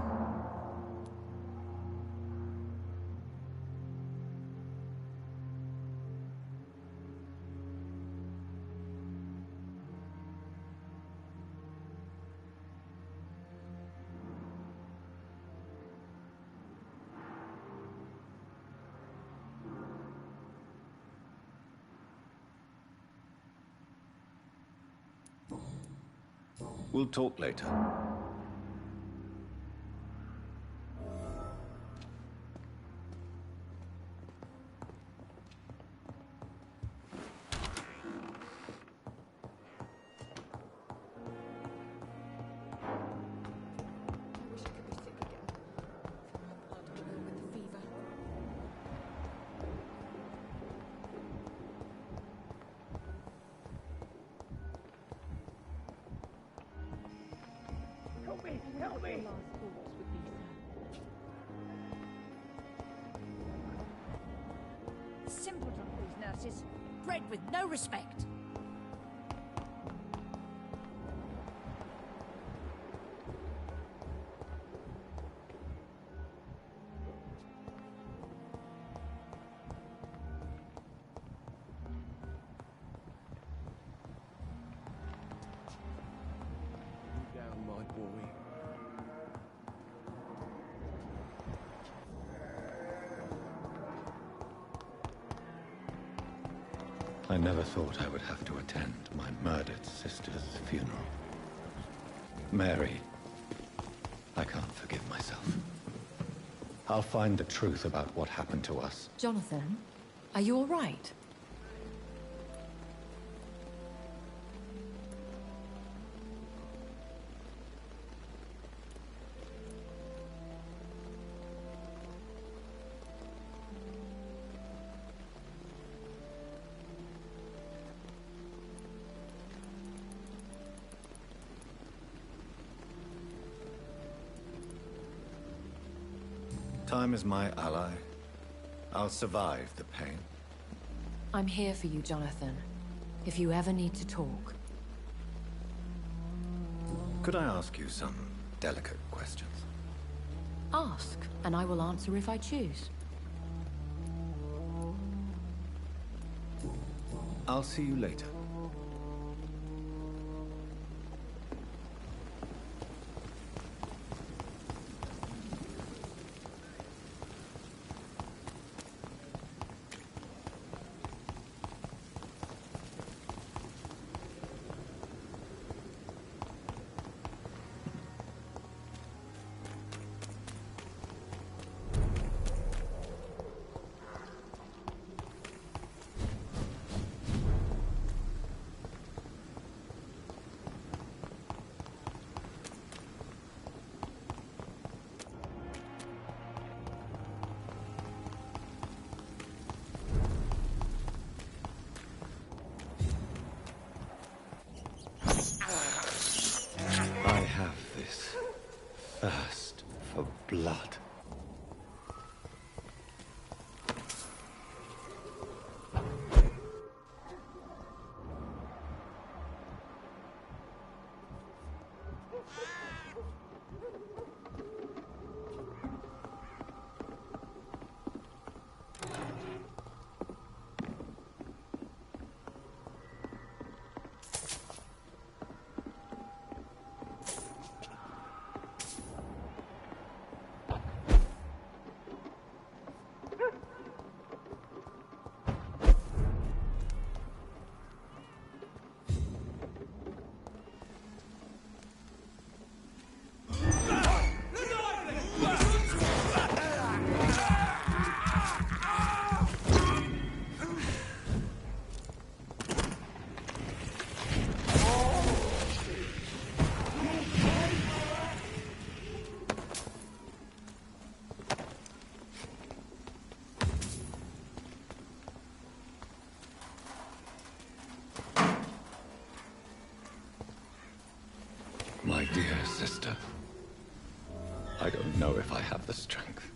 We'll talk later. Help me! Simpleton, these nurses. Bred with no respect. Down, my boy. I never thought I would have to attend my murdered sister's funeral. Mary, I can't forgive myself. I'll find the truth about what happened to us. Jonathan, are you all right? Time is my ally. I'll survive the pain. I'm here for you, Jonathan. If you ever need to talk. Could I ask you some delicate questions? Ask, and I will answer if I choose. I'll see you later. sister. I don't know if I have the strength.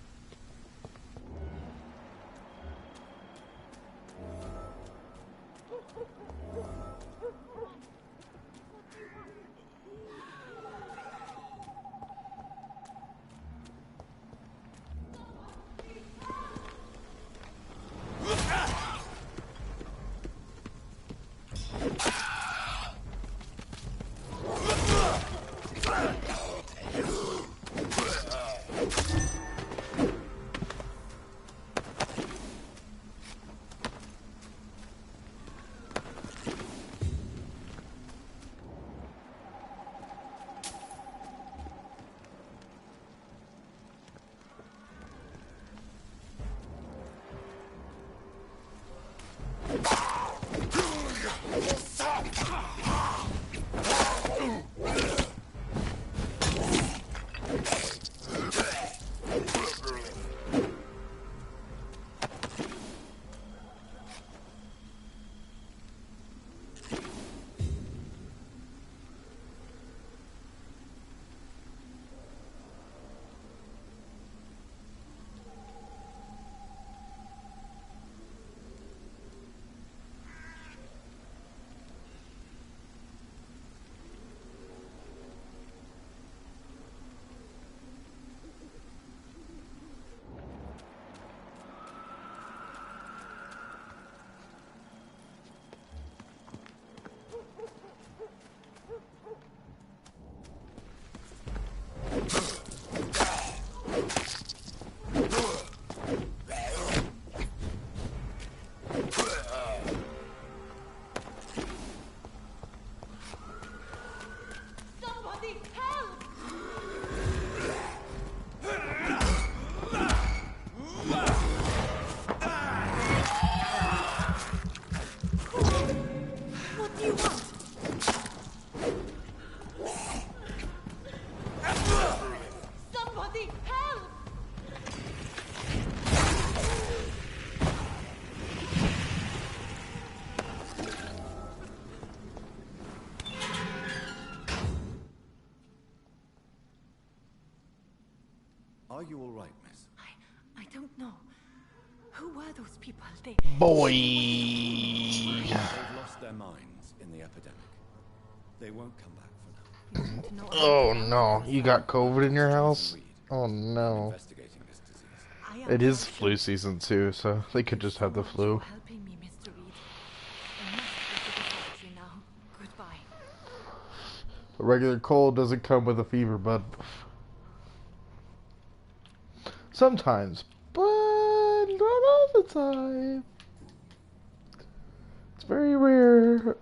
Are you all right, miss? I don't know. Who were those people? Boy. They've lost their minds in the epidemic. They won't come back for now. Oh no, you got COVID in your house? Oh no. It is flu season too, so they could just have the flu. A regular cold doesn't come with a fever, bud. Sometimes, but not all the time. It's very rare.